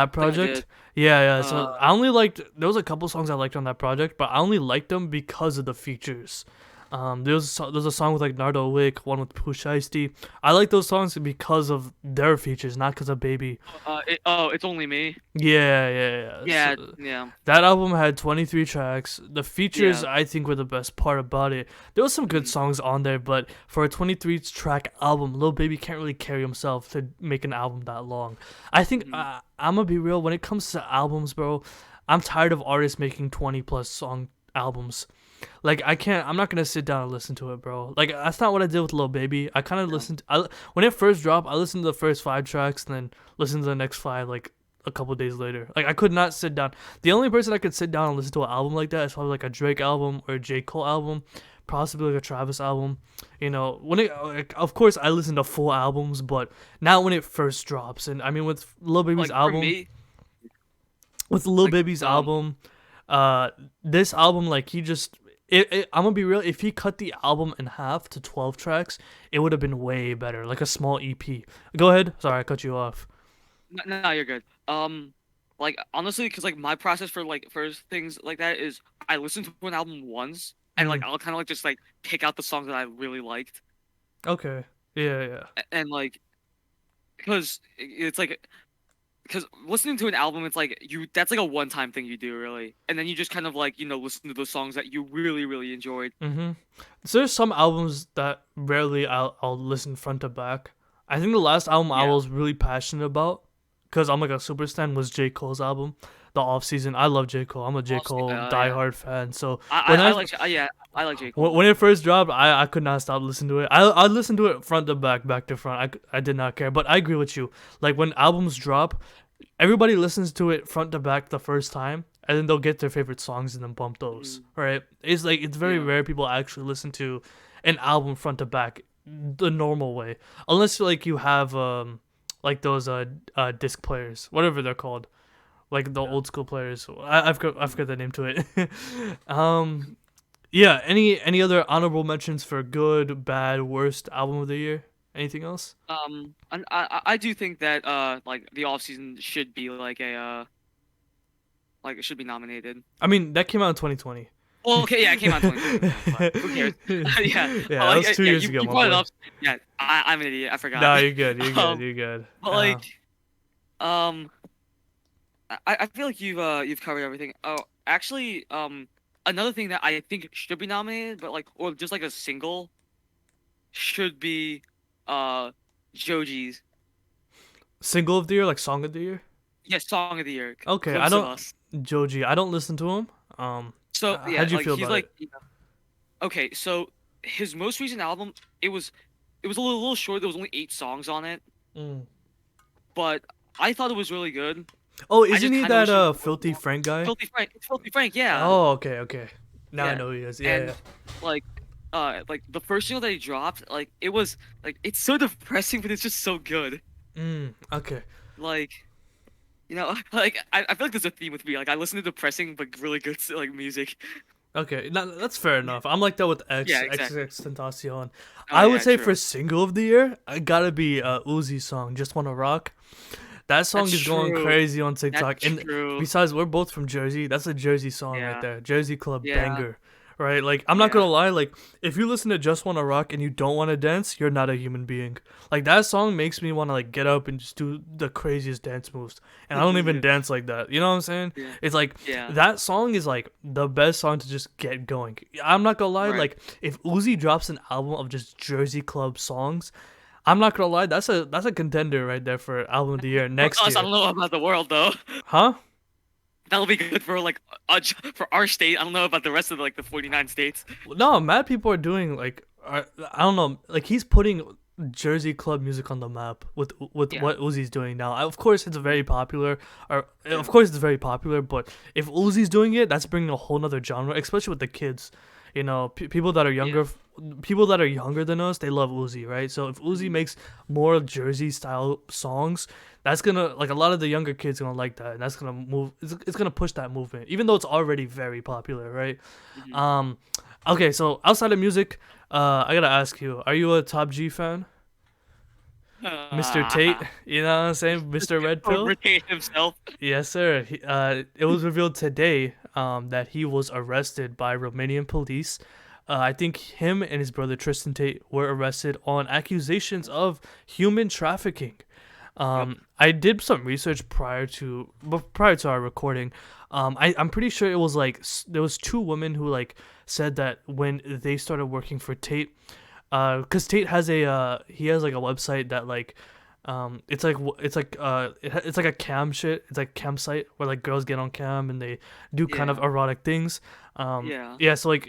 S2: I think I did.
S1: project. Yeah, yeah.
S2: Uh,
S1: So I only liked there was a couple songs I liked on that project, but I only liked them because of the features. There's a song with like Nardo Wick, one with Pooh Shiesty. I like those songs because of their features, not because of Baby.
S2: it's only me.
S1: Yeah, yeah, yeah.
S2: Yeah,
S1: So,
S2: yeah,
S1: that album had 23 tracks. The features,
S2: yeah.
S1: I think, were the best part about it. There was some good
S2: Mm,
S1: songs on there, but for a 23 track album, Lil Baby can't really carry himself to make an album that long. I think,
S2: mm.
S1: I'm gonna be real, when it comes to albums, bro, I'm tired of artists making 20 plus song albums. Like, I'm not gonna sit down and listen to it, bro. Like, that's not what I did with Lil Baby. I kind of
S2: Yeah.
S1: when it first dropped, I listened to the first 5 tracks and then listened to the next 5, like, a couple days later. Like, I could not sit down. The only person I could sit down and listen to an album like that is probably like a Drake album or a J. Cole album, possibly like a Travis album. You know, like, of course, I listen to full albums, but not when it first drops. And I mean,
S2: Like for me,
S1: With Lil
S2: like
S1: Baby's album, this album, like, I'm gonna be real. If he cut the album in half to 12 tracks, it would have been way better, like a small EP. Go ahead. Sorry, I cut you off.
S2: no, you're good. Like honestly, because like my process for like first things like that is I listen to an album once, and like
S1: Mm,
S2: I'll kind of like just like pick out the songs that I really liked,
S1: okay. Yeah, yeah.
S2: and like because it's like because listening to an album, it's like you that's like a one-time thing you do really, and then you just kind of like listen to those songs that you really enjoyed.
S1: Mm-hmm. So there's some albums that rarely I'll listen front to back. I think the last album I
S2: Yeah,
S1: was really passionate about, because I'm like a super stan, was J. Cole's album, The Off Season. I love J. Cole. I'm a J. Cole
S2: yeah.
S1: diehard fan. So
S2: I
S1: when
S2: I, I
S1: I
S2: like yeah I like J Cole.
S1: when it first dropped, I could not stop listening to it. I listened to it front to back, back to front. I did not care. But I agree with you. Like, when albums drop, everybody listens to it front to back the first time, and then they'll get their favorite songs and then bump those.
S2: Mm,
S1: Right? It's like, it's very
S2: yeah.
S1: rare people actually listen to an album front to back the normal way, unless like you have like those disc players, whatever they're called, like the
S2: Yeah.
S1: old school players. I forgot the name to it. um, yeah. Any other honorable mentions for good, bad, worst album of the year? Anything else?
S2: And I do think that like the off season should be like a like it should be nominated.
S1: I mean, that came out in 2020.
S2: Well, okay, yeah, it came out in 2020, but who cares? Yeah,
S1: Yeah,
S2: but
S1: that
S2: like
S1: was two
S2: yeah,
S1: years ago,
S2: you
S1: my
S2: brought it
S1: boy.
S2: up. Yeah, I'm an idiot. I forgot.
S1: No, you're good. You're good.
S2: Um,
S1: You're good.
S2: but like um, I feel like you've covered everything. Oh, actually, another thing that I think should be nominated, but like or just like a single should be uh Joji's
S1: Single of the year, like song of the year.
S2: song of the year,
S1: Okay, I
S2: Glimpse of
S1: don't.
S2: Us.
S1: Joji, I don't listen to him.
S2: So yeah,
S1: How'd you
S2: like
S1: feel
S2: he's
S1: about
S2: like
S1: it?
S2: okay, so his most recent album, it was a little short. There was only 8 songs on it,
S1: Mm.
S2: but I thought it was really good.
S1: Oh,
S2: I
S1: isn't
S2: just
S1: he
S2: kind of
S1: that
S2: wish it was a little
S1: Filthy
S2: more.
S1: Frank guy?
S2: Filthy Frank, yeah,
S1: Oh, okay, okay. Now I
S2: yeah.
S1: know who he is. Yeah,
S2: And
S1: yeah.
S2: like like the first single that he dropped, like it was like it's so depressing, but it's just so good.
S1: Okay.
S2: Like like I feel like there's a theme with me. Like I listen to depressing but really good like music.
S1: Okay, that's fair enough. I'm like that with
S2: Yeah,
S1: X
S2: exactly.
S1: Tentacion.
S2: Oh
S1: I would
S2: yeah,
S1: say for
S2: true.
S1: single of the year, I gotta be Uzi's song, "Just Wanna Rock." That song
S2: That's
S1: is going
S2: true.
S1: crazy on
S2: That's
S1: TikTok. And
S2: true.
S1: besides, we're both from Jersey. That's a Jersey song right
S2: Yeah.
S1: there. Jersey Club
S2: Yeah.
S1: banger. Right? Like, I'm not
S2: Yeah.
S1: gonna lie, like, if you listen to Just Wanna Rock and you don't wanna dance, you're not a human being. Like, that song makes me wanna, like, get up and just do the craziest dance moves. And I don't even
S2: Yeah.
S1: dance like that. You know what I'm saying?
S2: Yeah.
S1: It's like,
S2: Yeah.
S1: that song is like the best song to just get going. I'm not gonna lie,
S2: Right.
S1: like, if Uzi drops an album of just Jersey Club songs, I'm not gonna lie, that's a contender right there for album of the year
S2: For
S1: next
S2: us, I
S1: year.
S2: don't know about the world though.
S1: Huh?
S2: that'll be good for like for our state. I don't know about the rest of like the 49 states.
S1: No, mad people are doing like I don't know, like he's putting Jersey club music on the map with
S2: Yeah,
S1: what Uzi's doing now. Of course, it's very popular. Or
S2: yeah,
S1: of course, it's very popular. But if Uzi's doing it, that's bringing a whole nother genre, especially with the kids. You know, people that are
S2: yeah.
S1: younger, people that are younger than us, they love Uzi, right? So if Uzi
S2: Mhm,
S1: makes more Jersey style songs, that's gonna like a lot of the younger kids gonna like that, and that's gonna move. It's gonna push that movement, even though it's already very popular, right?
S2: mhm.
S1: Um, okay, so outside of music, I gotta ask you, are you a Top G fan? Mr. Tate, you know what I'm saying? Mr. Red Pill?
S2: Overpaid himself.
S1: Yes, sir. It was revealed today that he was arrested by Romanian police. I think him and his brother Tristan Tate were arrested on accusations of human trafficking.
S2: Yep.
S1: I did some research prior to our recording. I'm pretty sure it was like there was two women who like said that when they started working for Tate, cause Tate has he has like a website that like it's like a cam shit. It's like cam site where like girls get on cam and they do kind of
S2: Yeah.
S1: erotic things.
S2: Yeah.
S1: Yeah, so like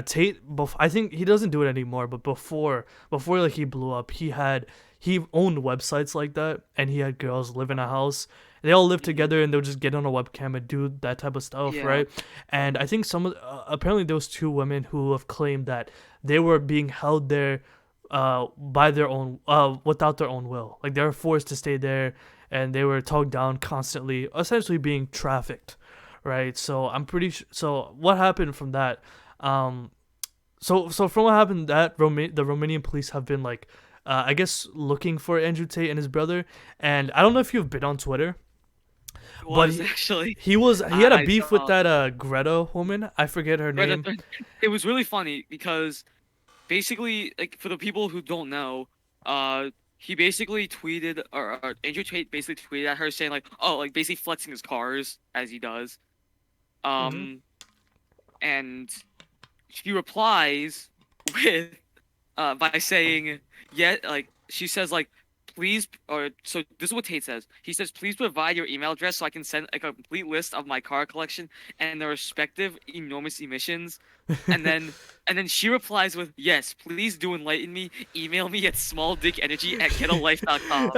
S1: Tate, I think he doesn't do it anymore, but before like he blew up, he owned websites like that, and he had girls live in a house. They all live
S2: Mhm.
S1: together, and they'll just get on a webcam and do that type of stuff,
S2: Yeah.
S1: right? And I think some of apparently those two women who have claimed that they were being held there, by their own, without their own will. Like they were forced to stay there, and they were tugged down constantly, essentially being trafficked, right? So I'm pretty sure. So what happened from that? Um, so from what happened, the Romanian police have been like, I guess looking for Andrew Tate and his brother. And I don't know if you've been on Twitter,
S2: It
S1: but
S2: was actually.
S1: he had a
S2: I
S1: beef with
S2: saw.
S1: that Greta woman. I forget her
S2: Right,
S1: name.
S2: it was really funny because basically, like for the people who don't know, he basically tweeted or Andrew Tate basically tweeted at her saying like, oh, like basically flexing his cars as he does.
S1: Hmm.
S2: Um, and she replies with by saying, yeah, like she says like, please, or so this is what Tate says. He says, please provide your email address so I can send a complete list of my car collection and their respective enormous emissions. And then and then she replies with, yes, please do enlighten me. Email me at smalldickenergy@getalife.com.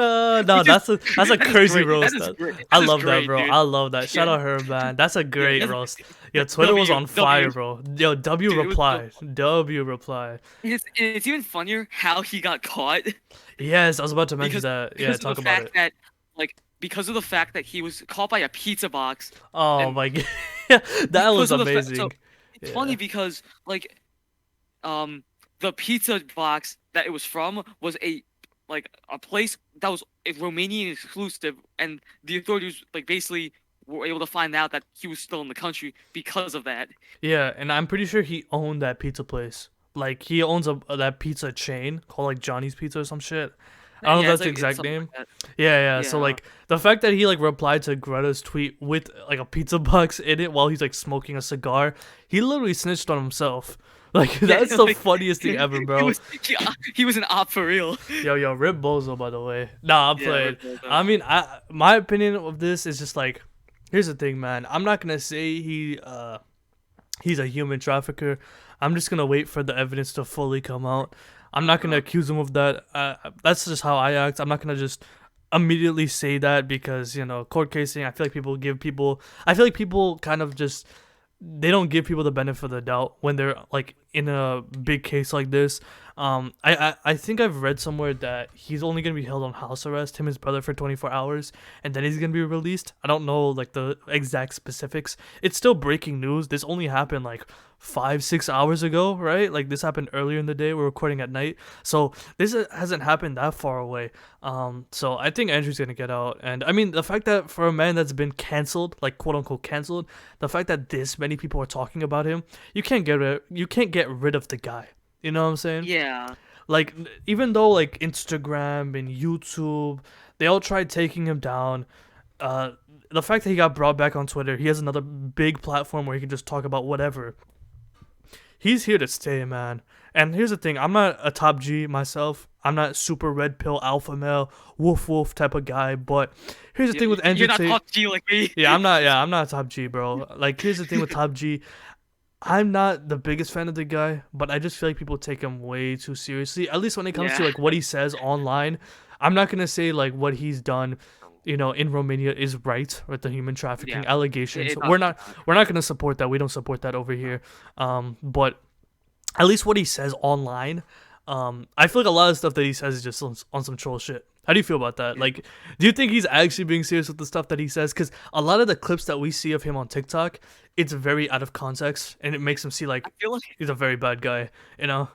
S1: No,
S2: Which is
S1: that's a
S2: that is
S1: crazy
S2: great. That
S1: roast.
S2: is great.
S1: I
S2: That is
S1: love that,
S2: great,
S1: bro.
S2: dude.
S1: I love that. Shout
S2: Yeah.
S1: out her, man. That's a
S2: Yeah,
S1: great roast. Yo, Twitter was
S2: W
S1: on
S2: W
S1: fire, bro. Yo, W
S2: dude, it was so
S1: reply.
S2: funny.
S1: W reply.
S2: It's even funnier how he got caught
S1: Yes, I was about to mention
S2: because
S1: that. Yeah,
S2: because of the
S1: talk about
S2: fact
S1: it.
S2: that because of the fact that he was caught by a pizza box
S1: Oh
S2: and
S1: my god, that was
S2: because of the fact so
S1: amazing.
S2: it's funny
S1: Yeah.
S2: because um the pizza box that it was from was a place that was a Romanian exclusive, and the authorities like basically were able to find out that he was still in the country because of that.
S1: Yeah, and I'm pretty sure he owned that pizza place. Like he owns a that pizza chain called like Johnny's Pizza or some shit. I don't know if
S2: Yeah,
S1: that's the
S2: it's
S1: exact
S2: something
S1: name.
S2: like that.
S1: Yeah, yeah. So
S2: Yeah.
S1: like the fact that he like replied to Greta's tweet with like a pizza box in it while he's like smoking a cigar, he literally snitched on himself. Like
S2: Yeah,
S1: that's the
S2: like
S1: funniest thing ever,
S2: he
S1: bro.
S2: was he was an op for real.
S1: Yo, Rip Bozo, by the way. Nah, I'm
S2: Yeah,
S1: playing. I mean, my opinion of this is just like, here's the thing, man. I'm not gonna say he's a human trafficker. I'm just gonna wait for the evidence to fully come out. I'm not gonna
S2: uh-huh.
S1: accuse him of that. That's just how I act. I'm not gonna just immediately say that because court casing. I feel like people kind of just they don't give people the benefit of the doubt when they're like in a big case like this. I think I've read somewhere that he's only gonna be held on house arrest, him and his brother, for 24 hours, and then he's gonna be released. I don't know like the exact specifics. It's still breaking news. This only happened like 5-6 hours ago, right? Like this happened earlier in the day. We're recording at night, so this hasn't happened that far away. So I think Andrew's gonna get out, and I mean the fact that for a man that's been canceled, like quote unquote canceled, the fact that this many people are talking about him, you can't get rid of the guy. You know what I'm saying?
S2: Yeah.
S1: Like even though like Instagram and YouTube, they all tried taking him down. Uh, the fact that he got brought back on Twitter, he has another big platform where he can just talk about whatever. He's here to stay, man. And here's the thing: I'm not a top G myself. I'm not super red pill alpha male woof woof type of guy. But here's the thing with Andrew
S2: You're not
S1: Tate.
S2: top G like me.
S1: Yeah, I'm not. Yeah, I'm not top G, bro. Like, here's the thing with top G. I'm not the biggest fan of the guy, but I just feel like people take him way too seriously. At least when it comes to
S2: Yeah.
S1: like what he says online. I'm not gonna say like what he's done, in Romania is right with the human trafficking
S2: Yeah.
S1: allegations.
S2: It's
S1: We're not
S2: obviously
S1: we're not gonna support that. We don't support that over here. But at least what he says online, I feel like a lot of stuff that he says is just on some troll shit. How do you feel about that?
S2: not.
S1: Like, do you think he's actually being serious with the stuff that he says? Because a lot of the clips that we see of him on TikTok, it's very out of context, and it makes him see like
S2: I feel like
S1: he's a very bad guy. You know?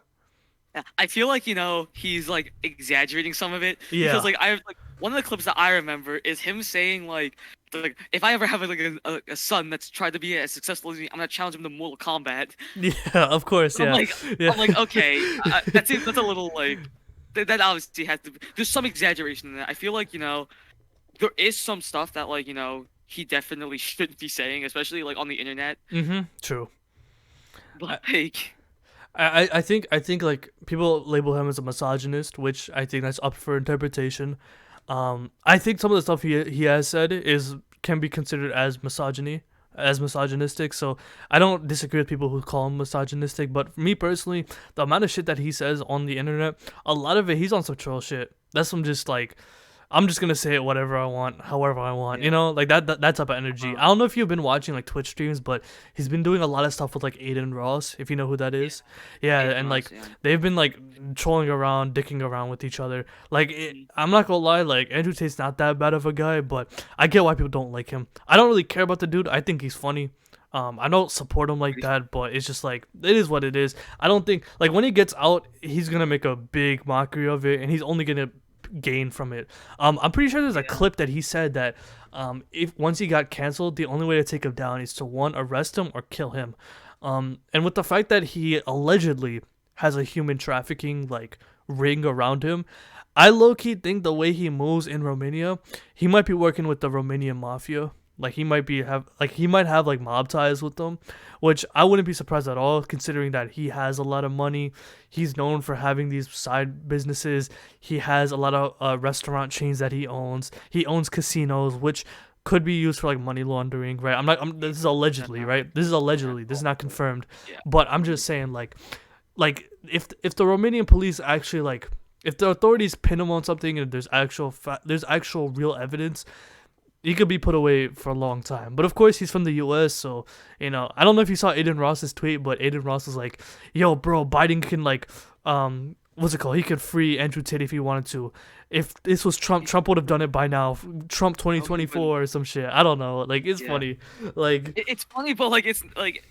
S2: I feel like he's like exaggerating some of it because
S1: Yeah.
S2: like I have like one of the clips that I remember is him saying like if I ever have like a son that's tried to be as successful as me, I'm gonna challenge him to Mortal Kombat.
S1: Yeah. Of course.
S2: I'm
S1: Yeah.
S2: like
S1: Yeah.
S2: I'm like okay, that's it. That's a little like that obviously has to. There's some exaggeration in that. I feel like there is some stuff that like he definitely shouldn't be saying, especially like on the internet.
S1: True.
S2: But like
S1: I think like people label him as a misogynist, which I think that's up for interpretation. I think some of the stuff he has said is can be considered as misogynistic. So I don't disagree with people who call him misogynistic, but for me personally, the amount of shit that he says on the internet, a lot of it he's on some troll shit. That's some just like I'm just gonna say it whatever I want, however I want.
S2: Yeah.
S1: Like that type of energy. I don't know if you've been watching like Twitch streams, but he's been doing a lot of stuff with like Aiden Ross, if you know who that is. Yeah,
S2: Aiden
S1: and
S2: Ross,
S1: like
S2: yeah.
S1: they've been like trolling around, dicking around with each other. Like I'm not gonna lie, like Andrew Tate's not that bad of a guy, but I get why people don't like him. I don't really care about the dude. I think he's funny. I don't support him like that, but it's just like it is what it is. I don't think like when he gets out, he's gonna make a big mockery of it, and he's only gonna gain from it. I'm pretty sure there's a clip that he said that if once he got canceled, the only way to take him down is to one arrest him or kill him. And with the fact that he allegedly has a human trafficking like ring around him, I low key think the way he moves in Romania, he might be working with the Romanian mafia. Like he might have like mob ties with them, which I wouldn't be surprised at all considering that he has a lot of money. He's known for having these side businesses. He has a lot of restaurant chains that he owns. He owns casinos, which could be used for like money laundering, right? This is allegedly, right? This is allegedly. This is not confirmed.
S2: Yeah.
S1: But I'm just saying like if the Romanian police actually like if the authorities pin him on something and there's actual real evidence, he could be put away for a long time. But of course, he's from the U.S., so I don't know if you saw Aiden Ross's tweet, but Aiden Ross was like, "Yo, bro, Biden can like, what's it called? He could free Andrew Tate if he wanted to. If this was Trump, Trump would have done it by now. Trump 2024 or some shit. I don't know. Like it's funny. Like
S2: It's funny, but like it's like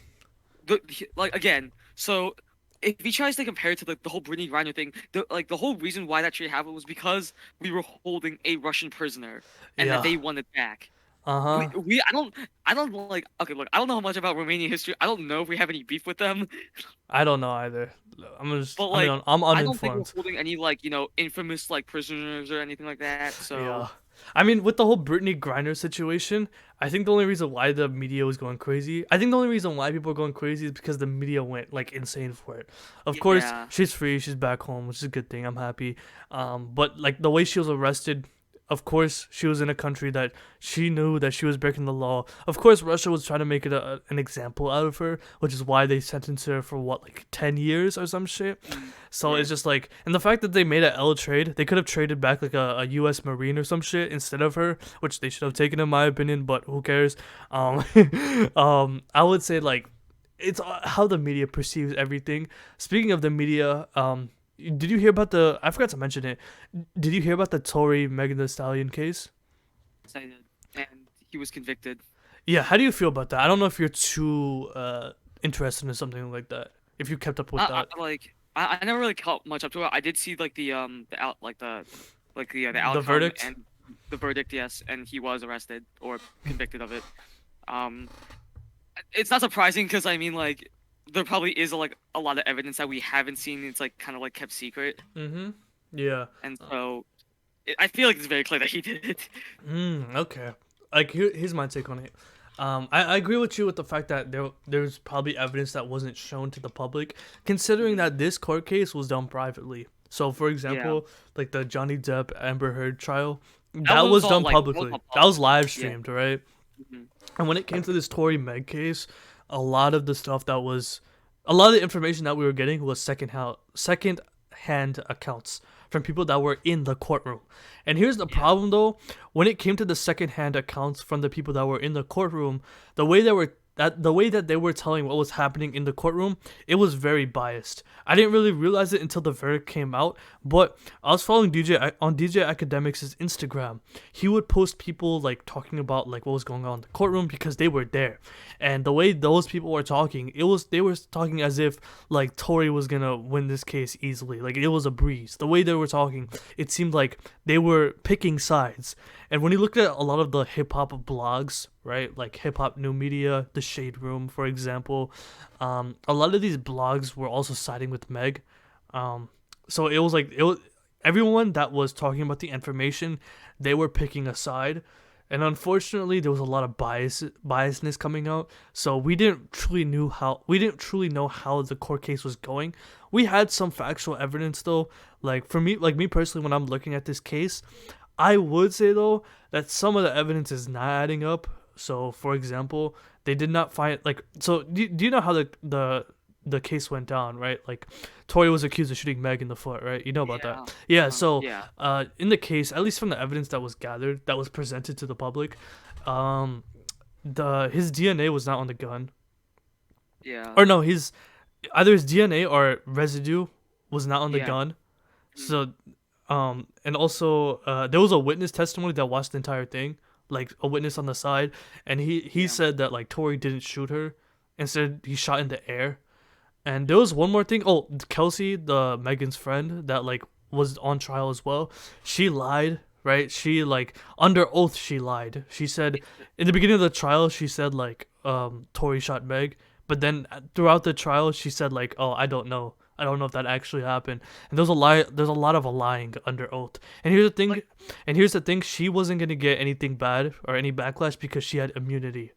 S2: like again. So if he tries to compare it to the whole Brittany Griner thing, the whole reason why that trade happened was because we were holding a Russian prisoner and
S1: Yeah.
S2: that they wanted back.
S1: Uh-huh.
S2: I don't like okay look I don't know much about Romanian history. I don't know if we have any beef with them,
S1: I don't know either.
S2: but like
S1: I'm
S2: I don't think we're
S1: uninformed.
S2: holding any like infamous like prisoners or anything like that. So
S1: Yeah. I mean, with the whole Brittany Griner situation, I think the only reason why the media was going crazy, I think the only reason why people are going crazy is because the media went like insane for it. Of course,
S2: yeah,
S1: she's free, she's back home, which is a good thing. I'm happy. But like the way she was arrested, of course, she was in a country that she knew that she was breaking the law. Of course, Russia was trying to make it an example out of her, which is why they sentenced her for what, like 10 years or some shit. So
S2: right.
S1: it's just like, and the fact that they made a L trade, they could have traded back like a U.S. Marine or some shit instead of her, which they should have taken in my opinion. But who cares? I would say like it's how the media perceives everything. Speaking of the media, did you hear about the? I forgot to mention it. Did you hear about the Tory Megan Thee Stallion case?
S2: Excited. And he was convicted.
S1: Yeah, how do you feel about that? I don't know if you're too interested in something like that. If you kept up with that.
S2: I never really caught much up to it. I did see like the out like the outcome
S1: verdict?
S2: and the verdict, yes, and he was arrested or convicted of it. Um, it's not surprising because I mean like there probably is like a lot of evidence that we haven't seen. It's like kind of like kept secret,
S1: Yeah.
S2: and so I feel like it's very clear that he did it.
S1: Okay. Like here's my take on it. I agree with you with the fact that there's probably evidence that wasn't shown to the public, considering that this court case was done privately. So, for
S2: Yeah.
S1: example, like the Johnny Depp Amber Heard trial,
S2: That
S1: that
S2: was
S1: was
S2: all
S1: done
S2: like that was
S1: publicly.
S2: all
S1: That was
S2: public.
S1: live
S2: Yeah.
S1: streamed, right?
S2: Mhm.
S1: And when it came to this Tory Meg case, a lot of the information that we were getting was second hand accounts from people that were in the courtroom. And here's the
S2: Yeah.
S1: problem though, when it came to the second hand accounts from the people that were in the courtroom, the way that they were telling what was happening in the courtroom, it was very biased. I didn't really realize it until the verdict came out, but I was following DJ Academics' Instagram. He would post people like talking about like what was going on in the courtroom because they were there. And the way those people were talking, they were talking as if like Tory was gonna win this case easily. Like it was a breeze. The way they were talking, it seemed like they were picking sides. And when you look at a lot of the hip hop blogs, right, like Hip Hop New Media, The Shade Room, for example, a lot of these blogs were also siding with Meg. So it was everyone that was talking about the information, they were picking a side. And unfortunately, there was a lot of biasness coming out. So we didn't truly know how the court case was going. We had some factual evidence though. Like me personally, when I'm looking at this case, I would say though that some of the evidence is not adding up. So, for example, they did not find like. So, do you know how the case went down, right? Like, Tory was accused of shooting Meg in the foot, right? You know about
S2: Yeah.
S1: that? Yeah. So,
S2: Yeah.
S1: in the case, at least from the evidence that was gathered, that was presented to the public, um, the his DNA was not on the gun,
S2: Yeah.
S1: or no, his either his DNA or residue was not on the
S2: Yeah.
S1: gun.
S2: Mhm.
S1: So, and also, there was a witness testimony that watched the entire thing, like a witness on the side, and he
S2: Yeah.
S1: said that like Tory didn't shoot her, instead he shot in the air. And there was one more thing. Oh, Kelsey, the Megan's friend that like was on trial as well, she lied. Right? She like under oath she lied. She said in the beginning of the trial she said like Tory shot Meg, but then throughout the trial she said like, oh, I don't know. I don't know if that actually happened. And there's a lot of lying under oath. And here's the thing,
S2: Like
S1: she wasn't gonna get anything bad or any backlash because she had immunity.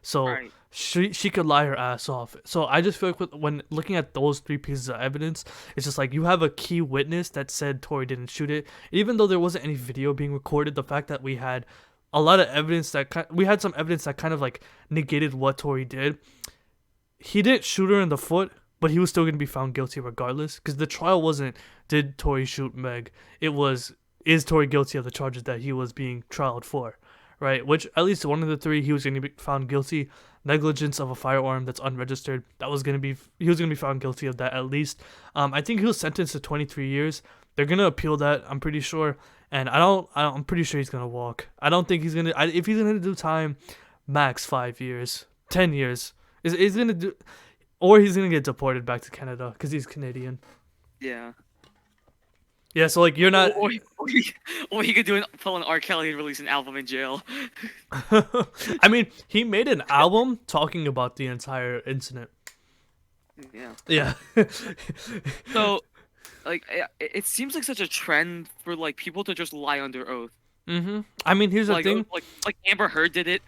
S1: So
S2: right.
S1: she could lie her ass off. So I just feel like when looking at those three pieces of evidence, it's just like you have a key witness that said Tory didn't shoot it, even though there wasn't any video being recorded. The fact that we had a lot of evidence we had some evidence that kind of like negated what Tory did. He didn't shoot her in the foot, but he was still going to be found guilty regardless. Because the trial wasn't did Tory shoot Meg. It was is Tory guilty of the charges that he was being trialed for, right? Which at least one of the three he was going to be found guilty. Negligence of a firearm that's unregistered. He was going to be found guilty of that at least. I think he was sentenced to 23 years. They're going to appeal that. I'm pretty sure. And I'm pretty sure he's going to walk. I don't think he's going to. If he's going to do time, max 5 years, 10 years. Is going to do. Or he's gonna get deported back to Canada because he's Canadian.
S2: Yeah.
S1: Yeah, so like you're not.
S2: Or he could pull an R. Kelly and release an album in jail.
S1: I mean, he made an album talking about the entire incident.
S2: Yeah.
S1: Yeah.
S2: So, like, it seems like such a trend for like people to just lie under oath.
S1: I mean, here's the
S2: Like,
S1: thing.
S2: like Amber Heard did it.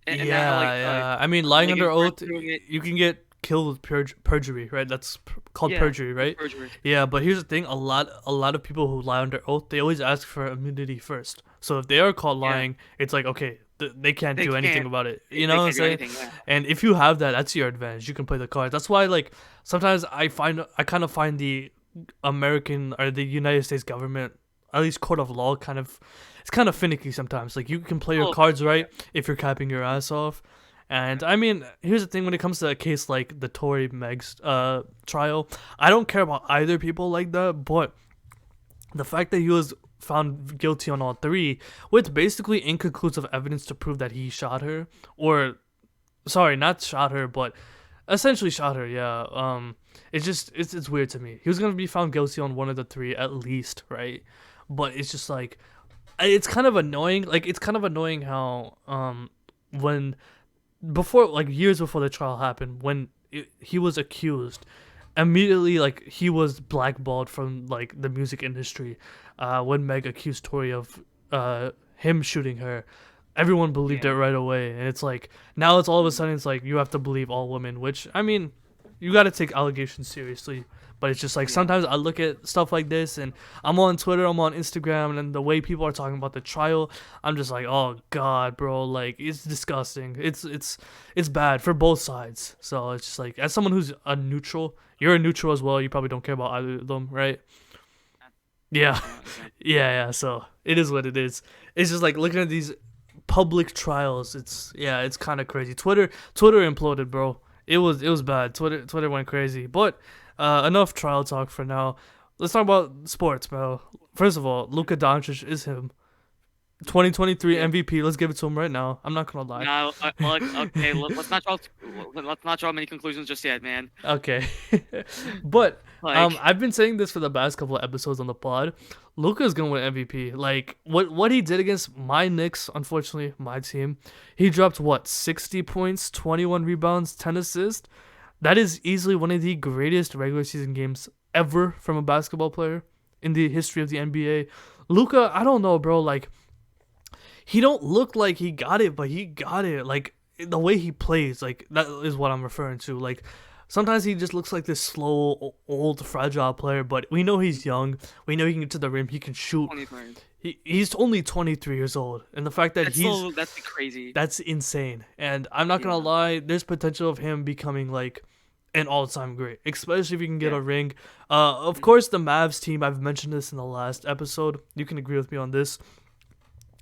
S2: And
S1: Yeah,
S2: now,
S1: yeah. I mean, lying
S2: Megan's
S1: under
S2: friend
S1: oath,
S2: doing it.
S1: you can get killed with perjury, right? That's called
S2: Yeah,
S1: perjury, right?
S2: perjury.
S1: Yeah, but here's the thing: a lot of people who lie under oath, they always ask for immunity first. So if they are caught
S2: Yeah.
S1: lying, it's like okay, they can't
S2: They
S1: do anything
S2: can't.
S1: about it.
S2: They
S1: You know what I'm
S2: can't do
S1: saying?
S2: anything. Yeah.
S1: And if you have that, that's your advantage. You can play the cards. That's why, like, sometimes I kind of find the American or the United States government, at least court of law, it's kind of finicky sometimes. Like, you can play your
S2: Oh,
S1: cards right if you're capping your ass off. And I mean, here's the thing: when it comes to a case like the Tory Meg's trial, I don't care about either people like that. But the fact that he was found guilty on all three, with basically inconclusive evidence to prove that he shot her, or sorry, not shot her, but essentially shot her. Yeah. It's weird to me. He was gonna be found guilty on one of the three at least, right? But it's just like it's kind of annoying. Like it's kind of annoying how when before like years before the trial happened when he was accused immediately like he was blackballed from like the music industry when Meg accused Tori of him shooting her. Everyone believed
S2: yeah.
S1: it right away, and it's like now it's all of a sudden it's like you have to believe all women, which I mean you gotta take allegations seriously. But it's just like
S2: Yeah.
S1: sometimes I look at stuff like this, and I'm on Twitter, I'm on Instagram, and the way people are talking about the trial, I'm just like, oh god, bro, like it's disgusting. It's bad for both sides. So it's just like, as someone who's a neutral, you're a neutral as well. You probably don't care about either of them, right? Yeah,
S2: Yeah.
S1: yeah. So it is what it is. It's just like looking at these public trials. It's kind of crazy. Twitter imploded, bro. It was bad. Twitter went crazy. But enough trial talk for now. Let's talk about sports, bro. First of all, Luka Doncic is him. 2023
S2: Yeah.
S1: MVP. Let's give it to him right now. I'm not gonna lie.
S2: No, look, okay, let's not draw many conclusions just yet, man.
S1: Okay. But
S2: Like,
S1: I've been saying this for the past couple of episodes on the pod. Luka's gonna win MVP. Like what he did against my Knicks, unfortunately, my team. He dropped what, 60 points, 21 rebounds, 10 assists. That is easily one of the greatest regular season games ever from a basketball player in the history of the NBA. Luka, I don't know, bro, like he don't look like he got it, but he got it. Like the way he plays, like that is what I'm referring to. Like sometimes he just looks like this slow, old, fragile player, but we know he's young. We know he can get to the rim. He can shoot.
S2: 23.
S1: He's only 23 years old, and the fact that
S2: That's crazy.
S1: that's insane. And I'm not gonna
S2: Yeah.
S1: lie, there's potential of him becoming like an all-time great, especially if he can get
S2: Yeah.
S1: a ring. Of course, the Mavs team. I've mentioned this in the last episode. You can agree with me on this.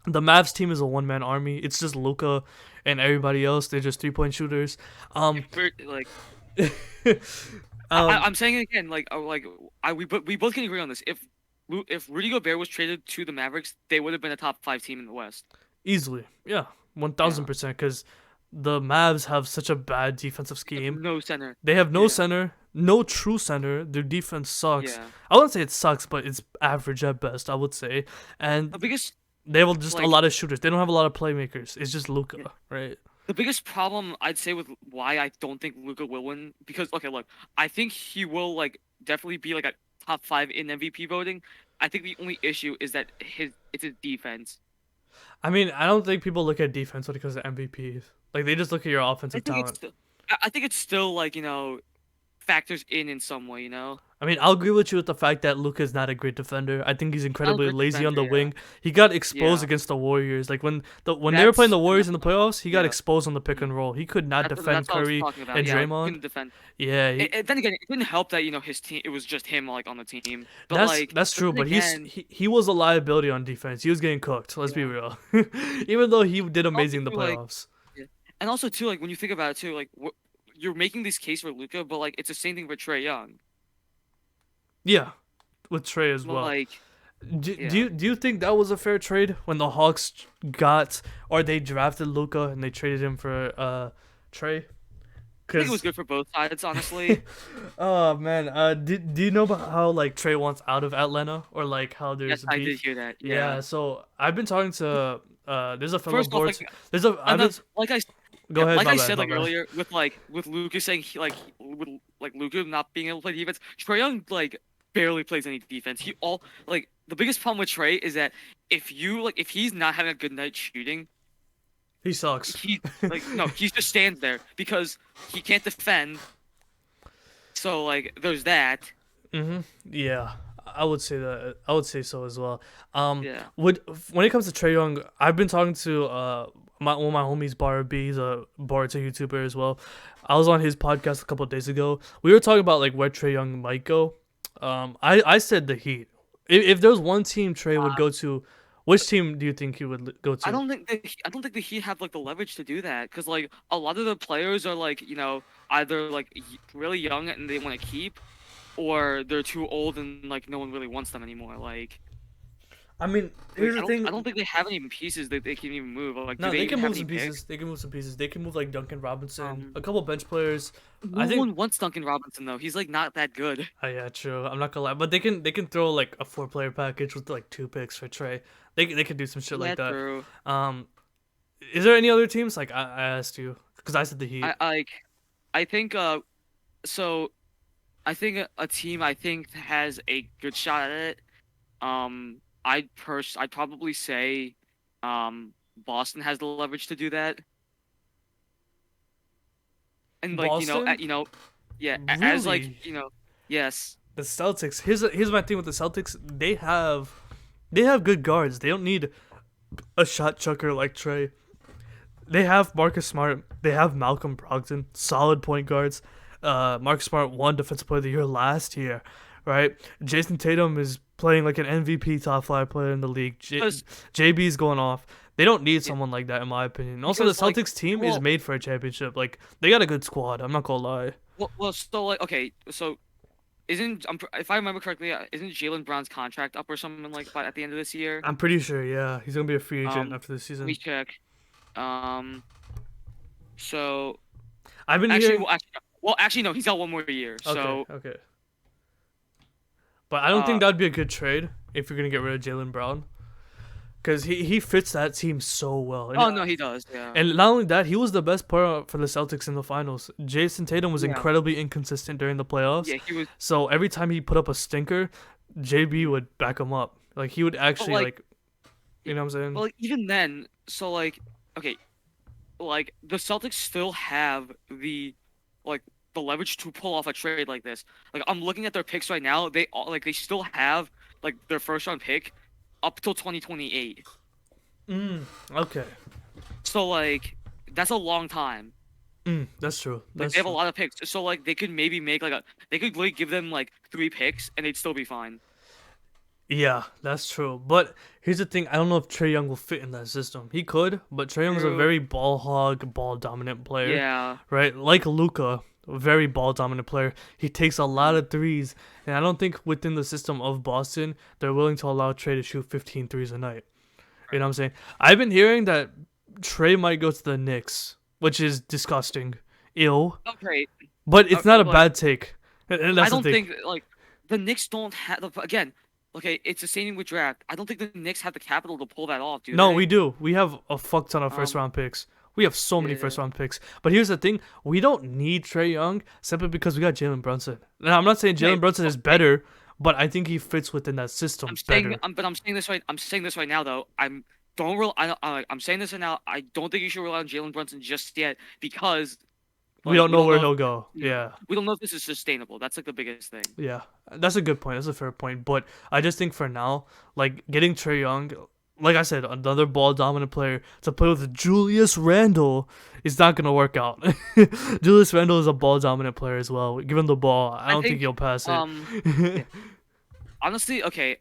S1: The Mavs team is a one-man army. It's just Luka and everybody else. They're just three-point shooters. Um,
S2: Like,
S1: um,
S2: I'm saying it again. We both can agree on this. If Rudy Gobert was traded to the Mavericks, they would have been a top 5 team in the West.
S1: easily, yeah,
S2: Yeah.
S1: 1000%. Because the Mavs have such a bad defensive scheme.
S2: No center.
S1: They have no
S2: Yeah.
S1: center, no true center. Their defense sucks.
S2: Yeah.
S1: I wouldn't say it sucks, but it's average at best, I would say.
S2: The
S1: And
S2: biggest
S1: they have just a
S2: like
S1: lot of shooters. They don't have a lot of playmakers. It's just
S2: yeah,
S1: Luka, right?
S2: the biggest problem I'd say with why I don't think Luka will win, because okay, look, I think he will like definitely be like a top 5 in MVP voting. I think the only issue is that it's his defense.
S1: I mean, I don't think people look at defense when it comes to MVPs. Like they just look at your
S2: I
S1: offensive
S2: think it's
S1: talent.
S2: still, I think it's still like factors in some way.
S1: I mean, I'll agree with you with the fact that Luka's not a great defender. I think he's
S2: Not a
S1: incredibly
S2: great
S1: lazy on
S2: defender,
S1: the
S2: yeah.
S1: wing. He got exposed
S2: Yeah.
S1: against the Warriors. Like when they were playing the Warriors in the playoffs, he got
S2: Yeah.
S1: exposed on the pick and roll. He could not defend
S2: That's what I was
S1: Curry
S2: talking about.
S1: and
S2: Yeah, he
S1: Draymond.
S2: couldn't defend.
S1: Yeah,
S2: And then again, it didn't help that his team. It was just him like on the team. But
S1: that's
S2: but
S1: true.
S2: then
S1: But
S2: again,
S1: he was a liability on defense. He was getting cooked. Let's be
S2: yeah.
S1: real. Even though he did
S2: Also
S1: amazing in the
S2: too, like,
S1: playoffs.
S2: yeah. And also too, like when you think about it too, like you're making this case for Luca, but like it's the same thing for Trey Young.
S1: Yeah, with Trey as
S2: But
S1: well.
S2: like,
S1: Do
S2: yeah,
S1: you think that was a fair trade when the Hawks got, or they drafted Luka and they traded him for Trey?
S2: I think it was
S1: Cause
S2: good for both sides, honestly.
S1: oh man, do you know about how like Trey wants out of Atlanta, or like how
S2: Yes,
S1: there's
S2: I did
S1: beef?
S2: hear that.
S1: Yeah,
S2: Yeah.
S1: so I've been talking to there's a fellow
S2: First off,
S1: boards there's a I've been
S2: like I
S1: go
S2: yeah,
S1: ahead,
S2: like
S1: my
S2: I
S1: bad,
S2: said
S1: my
S2: like
S1: bad.
S2: earlier with Lucas saying with like Luca not being able to play defense, Trey Young like barely plays any defense. He all like the biggest problem with Trey is that if he's not having a good night shooting,
S1: He sucks.
S2: he like no, he just stands there because he can't defend. So like there's that.
S1: Yeah, I would say that. I would say so as well.
S2: Yeah.
S1: Would when it comes to Trey Young, I've been talking to one of my homies, Bar B. He's a Boruto YouTuber as well. I was on his podcast a couple of days ago. We were talking about like where Trey Young might go. I said the Heat. If there was one team Trey would go to, which team do you think he would go to?
S2: I don't think the Heat have like the leverage to do that because like a lot of the players are like either like really young and they want to keep, or they're too old and like no one really wants them anymore.
S1: I mean, here's the thing.
S2: I don't think they have any pieces that they can even move. Like, do
S1: No,
S2: they
S1: they
S2: even
S1: can
S2: have
S1: move
S2: any
S1: some
S2: picks?
S1: pieces. They can move some pieces. They can move like Duncan Robinson,
S2: Um,
S1: a couple bench players. I
S2: no
S1: think.
S2: one wants Duncan Robinson though. He's like not that good.
S1: Oh yeah, true. I'm not gonna lie, but they can throw like a 4-player package with like 2 picks for Trey. They can do some shit
S2: Yeah,
S1: like that.
S2: true.
S1: Um, is there any other teams? Like I asked you because I said the Heat.
S2: I think so I think a team I think has a good shot at it. I'd probably say Boston has the leverage to do that. And like
S1: Boston?
S2: Yeah, as like
S1: Really,
S2: yes.
S1: the Celtics. Here's my thing with the Celtics. They have good guards. They don't need a shot chucker like Trey. They have Marcus Smart. They have Malcolm Brogdon, solid point guards. Marcus Smart won Defensive Player of the Year last year, right? Jason Tatum is playing like an MVP top five player in the league.
S2: Because
S1: JB's going off. They don't need
S2: yeah,
S1: someone like that, in my opinion. Also, the
S2: because like
S1: Celtics team is
S2: well,
S1: made for a championship. Like they got a good squad. I'm not gonna lie.
S2: so like okay, so isn't if I remember correctly, isn't Jalen Brown's contract up or something like by at the end of this year?
S1: I'm pretty sure. Yeah, he's gonna be a free agent
S2: Um,
S1: after this
S2: Let me
S1: season.
S2: check. Um, so
S1: I've been
S2: actually,
S1: hearing.
S2: actually, no, he's got one more year.
S1: Okay,
S2: So
S1: okay, but I don't think
S2: uh,
S1: that'd be a good trade if you're gonna get rid of Jalen Brown, because he fits that team so well.
S2: oh no, he does. Yeah,
S1: And not only that, he was the best player for the Celtics in the finals. Jason Tatum was
S2: yeah,
S1: incredibly inconsistent during the playoffs.
S2: yeah. He was,
S1: So every time he put up a stinker, JB would back him up. Like he would
S2: but
S1: actually
S2: like,
S1: like, you know what I'm saying?
S2: but like even then, so like, okay, like the Celtics still have like the leverage to pull off a trade like this. Like I'm looking at their picks right now. They still have like their first round pick up till 2028.
S1: Okay.
S2: So like that's a long time.
S1: That's true.
S2: Like
S1: That's
S2: they have a
S1: true.
S2: lot of picks. So like they could maybe make like a they could really give them like 3 picks and they'd still be fine.
S1: Yeah, that's true. But here's the thing: I don't know if Trey Young will fit in that system. He could, but Trey Young is a
S2: True.
S1: very ball hog, ball dominant player,
S2: Yeah.
S1: right? Like Luka, a very ball dominant player. He takes a lot of threes, and I don't think within the system of Boston they're willing to allow Trey to shoot 15 threes a night. You know what I'm saying? I've been hearing that Trey might go to the Knicks, which is disgusting, ill,
S2: Okay.
S1: but it's not a
S2: Like
S1: bad take. And
S2: I
S1: that's the
S2: don't
S1: thing.
S2: think like the Knicks don't have again. Okay, it's the same thing with draft. I don't think the Knicks have the capital to pull that off, do
S1: No, we
S2: they?
S1: do. We have a fuck ton of first
S2: Um.
S1: round picks. We have so many
S2: Yeah.
S1: first round picks. But here's the thing: we don't need Trey Young simply because we got Jalen Brunson. Now, I'm not saying
S2: Okay.
S1: Jalen Brunson is
S2: Okay.
S1: better, but I think he fits within that
S2: I'm
S1: system
S2: saying,
S1: better.
S2: but I'm saying this right. I'm saying this right now, though. I'm don't rely. I'm saying this right now. I don't think you should rely on Jalen Brunson just yet because
S1: We
S2: like
S1: don't
S2: we
S1: know
S2: don't
S1: where
S2: know.
S1: he'll go.
S2: Yeah,
S1: Yeah.
S2: we don't know if this is sustainable. That's like the biggest thing.
S1: Yeah, that's a good point. That's a fair point. But I just think for now, like getting Trey Young, like I said, another ball dominant player to play with Julius Randle is not gonna work out. Julius Randle is a ball dominant player as well. Give him the ball. I
S2: I
S1: don't think
S2: think
S1: he'll pass it.
S2: yeah. Honestly, okay.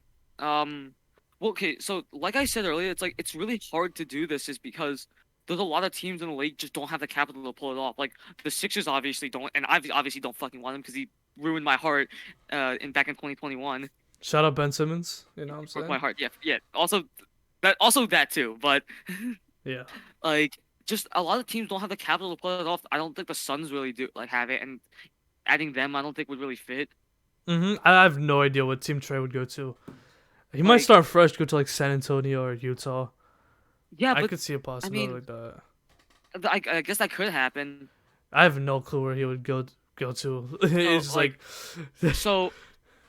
S2: Well, okay. So like I said earlier, it's like it's really hard to do this, is because there's a lot of teams in the league just don't have the capital to pull it off. Like the Sixers obviously don't, and I obviously don't fucking want him because he ruined my heart, in back in 2021.
S1: Shout out Ben Simmons. You know what I'm
S2: Broke my
S1: saying?
S2: heart. Yeah, yeah. Also that too, but
S1: Yeah.
S2: like just a lot of teams don't have the capital to pull it off. I don't think the Suns really do like have it, and adding them I don't think would really fit.
S1: I have no idea what team Trey would go to. He might
S2: Like
S1: start fresh, go to like San Antonio or Utah.
S2: yeah,
S1: I
S2: but
S1: could see a
S2: I
S1: possibility
S2: mean,
S1: like that.
S2: I guess that could happen.
S1: I have no clue where he would go to.
S2: So
S1: It's just like,
S2: so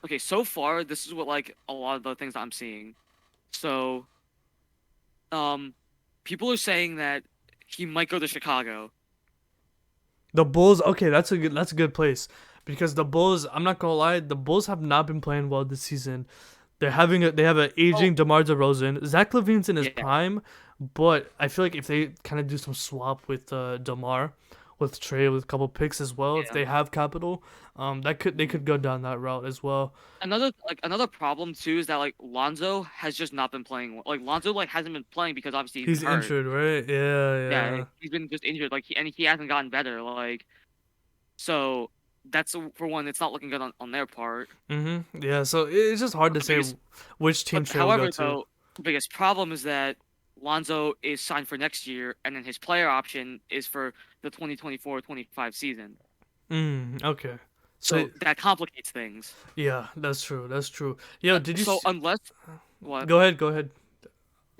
S2: okay, so far this is what like a lot of the things that I'm seeing. So um people are saying that he might go to Chicago.
S1: the Bulls. Okay, that's a good place because the Bulls. I'm not gonna lie, the Bulls have not been playing well this season. They have an
S2: Oh
S1: aging DeMar DeRozan. Zach LaVine's in his
S2: yeah.
S1: prime, but I feel like if they kind of do some swap with DeMar, with Trey, with a couple picks as well, if
S2: Yeah.
S1: they have capital, they could go down that route as well.
S2: Another problem too is that like Lonzo has just not been playing well. Like Lonzo like hasn't been playing because obviously he's been
S1: He's
S2: hurt.
S1: injured, right? Yeah,
S2: Yeah,
S1: yeah.
S2: he's been just injured. Like and he hasn't gotten better. Like so that's for one. It's not looking good on their part.
S1: Yeah, so it's just hard
S2: But
S1: to
S2: the
S1: say
S2: biggest,
S1: which team
S2: but
S1: Trey will go
S2: however
S1: to.
S2: though, the biggest problem is that Lonzo is signed for next year, and then his player option is for the 2024-25 season.
S1: Okay. So
S2: So that complicates things.
S1: yeah, that's true. That's true. Yo, did you
S2: So
S1: s
S2: unless what?
S1: go ahead, go ahead.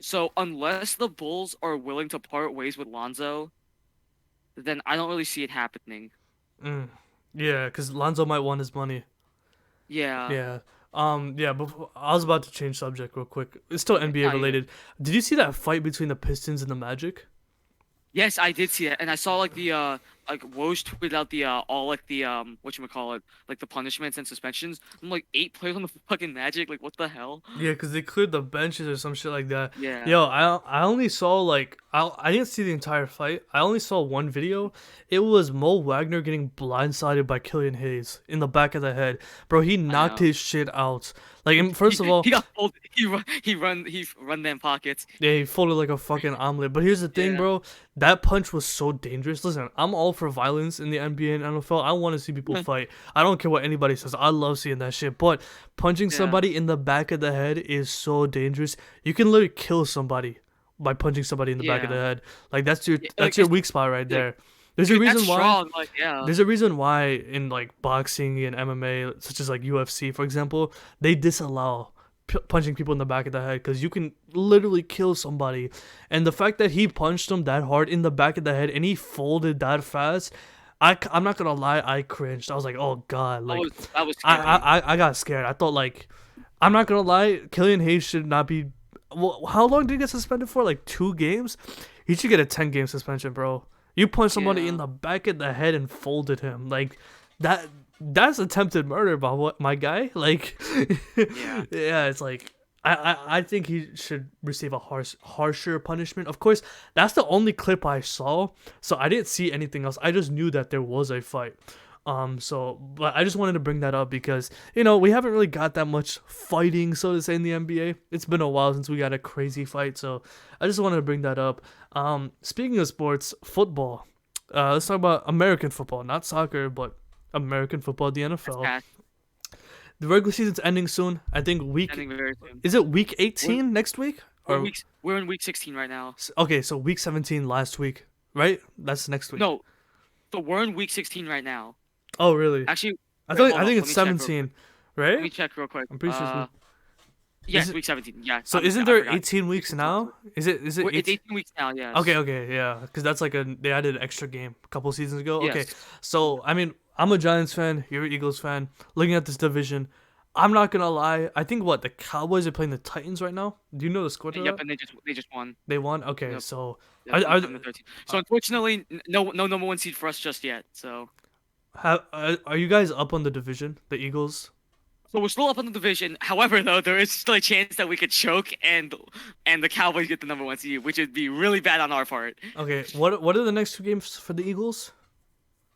S2: So unless the Bulls are willing to part ways with Lonzo, then I don't really see it happening.
S1: Mm. Yeah, because Lonzo might want his money.
S2: Yeah.
S1: Yeah. Yeah, but I was about to change subject real quick. It's still
S2: Okay.
S1: NBA
S2: No, you're good.
S1: related. Did you see that fight between the Pistons and the Magic?
S2: Yes, I did see it, and I saw like Woj tweeted out the all like the whatchamacallit, like the punishments and suspensions. I'm like 8 players on the fucking Magic. Like what the hell?
S1: Yeah, because they cleared the benches or some shit like that.
S2: Yeah.
S1: Yo, I only saw like I didn't see the entire fight. I only saw one video. It was Mo Wagner getting blindsided by Killian Hayes in the back of the head. Bro, he
S2: I
S1: knocked
S2: know.
S1: his shit out. Like, first of all,
S2: He got pulled. He run them pockets.
S1: yeah, he folded like a fucking omelet. But here's the thing,
S2: Yeah.
S1: bro. That punch was so dangerous. Listen, I'm all for violence in the NBA and NFL. I want to see people fight. I don't care what anybody says. I love seeing that shit. But punching
S2: Yeah.
S1: somebody in the back of the head is so dangerous. You can literally kill somebody by punching somebody in the back of the
S2: Yeah.
S1: head. Like that's your
S2: Yeah,
S1: that's
S2: like
S1: your
S2: it's
S1: weak spot right
S2: like
S1: there. There's a
S2: dude, that's
S1: reason why.
S2: strong. Like yeah.
S1: There's a reason why in like boxing and MMA, such as like UFC, for example, they disallow punching people in the back of the head because you can literally kill somebody. And the fact that he punched him that hard in the back of the head and he folded that fast, I'm not gonna lie, I cringed. I was like, oh god,
S2: That
S1: like
S2: was scary.
S1: I got scared. I thought like, I'm not gonna lie, Killian Hayes should not be. Well, how long did he get suspended for? Like 2 games? He should get a 10-game suspension, bro. You punched somebody in
S2: Yeah.
S1: the back of the head and folded him like that. That's attempted murder, by what my guy. Like,
S2: Yeah.
S1: yeah, it's like I think he should receive a harsher punishment. Of course, that's the only clip I saw, so I didn't see anything else. I just knew that there was a fight. But I just wanted to bring that up because we haven't really got that much fighting, so to say, in the NBA. It's been a while since we got a crazy fight, so I just wanted to bring that up. Speaking of sports, football. Let's talk about American football, not soccer, but American football, the
S2: That's
S1: NFL.
S2: bad.
S1: The regular season's ending soon. I think
S2: Ending very soon.
S1: is it week
S2: We're,
S1: 18 next week?
S2: we're
S1: Or
S2: weeks. We're in week 16 right now.
S1: okay, so week 17 last week, right? That's next week.
S2: No, so we're in week 16 right now.
S1: Oh, really?
S2: Actually,
S1: I
S2: wait,
S1: thought
S2: hold
S1: I
S2: up.
S1: think
S2: Let
S1: it's
S2: me check real quick.
S1: 17,
S2: Let me
S1: right?
S2: check real quick.
S1: I'm pretty sure it's week.
S2: Yes,
S1: Is it,
S2: week 17. Yeah.
S1: so isn't
S2: I
S1: there
S2: forgot.
S1: 18 weeks now? Is it
S2: It's
S1: 18?
S2: 18 weeks now. Yes.
S1: Okay, yeah, because that's like they added an extra game a couple seasons ago. Okay,
S2: Yes.
S1: so I mean, I'm a Giants fan. You're an Eagles fan. Looking at this division, I'm not gonna lie. I think the Cowboys are playing the Titans right now. Do you know the score to
S2: Yep,
S1: that?
S2: and they just won.
S1: They won. Okay,
S2: Yep.
S1: so
S2: Yep,
S1: are
S2: 27-13. So unfortunately, no number one seed for us just yet. So
S1: are you guys up on the division? The Eagles.
S2: we're still up on the division. However, though, there is still a chance that we could choke and the Cowboys get the number one seed, which would be really bad on our part.
S1: Okay, what are the next 2 games for the Eagles?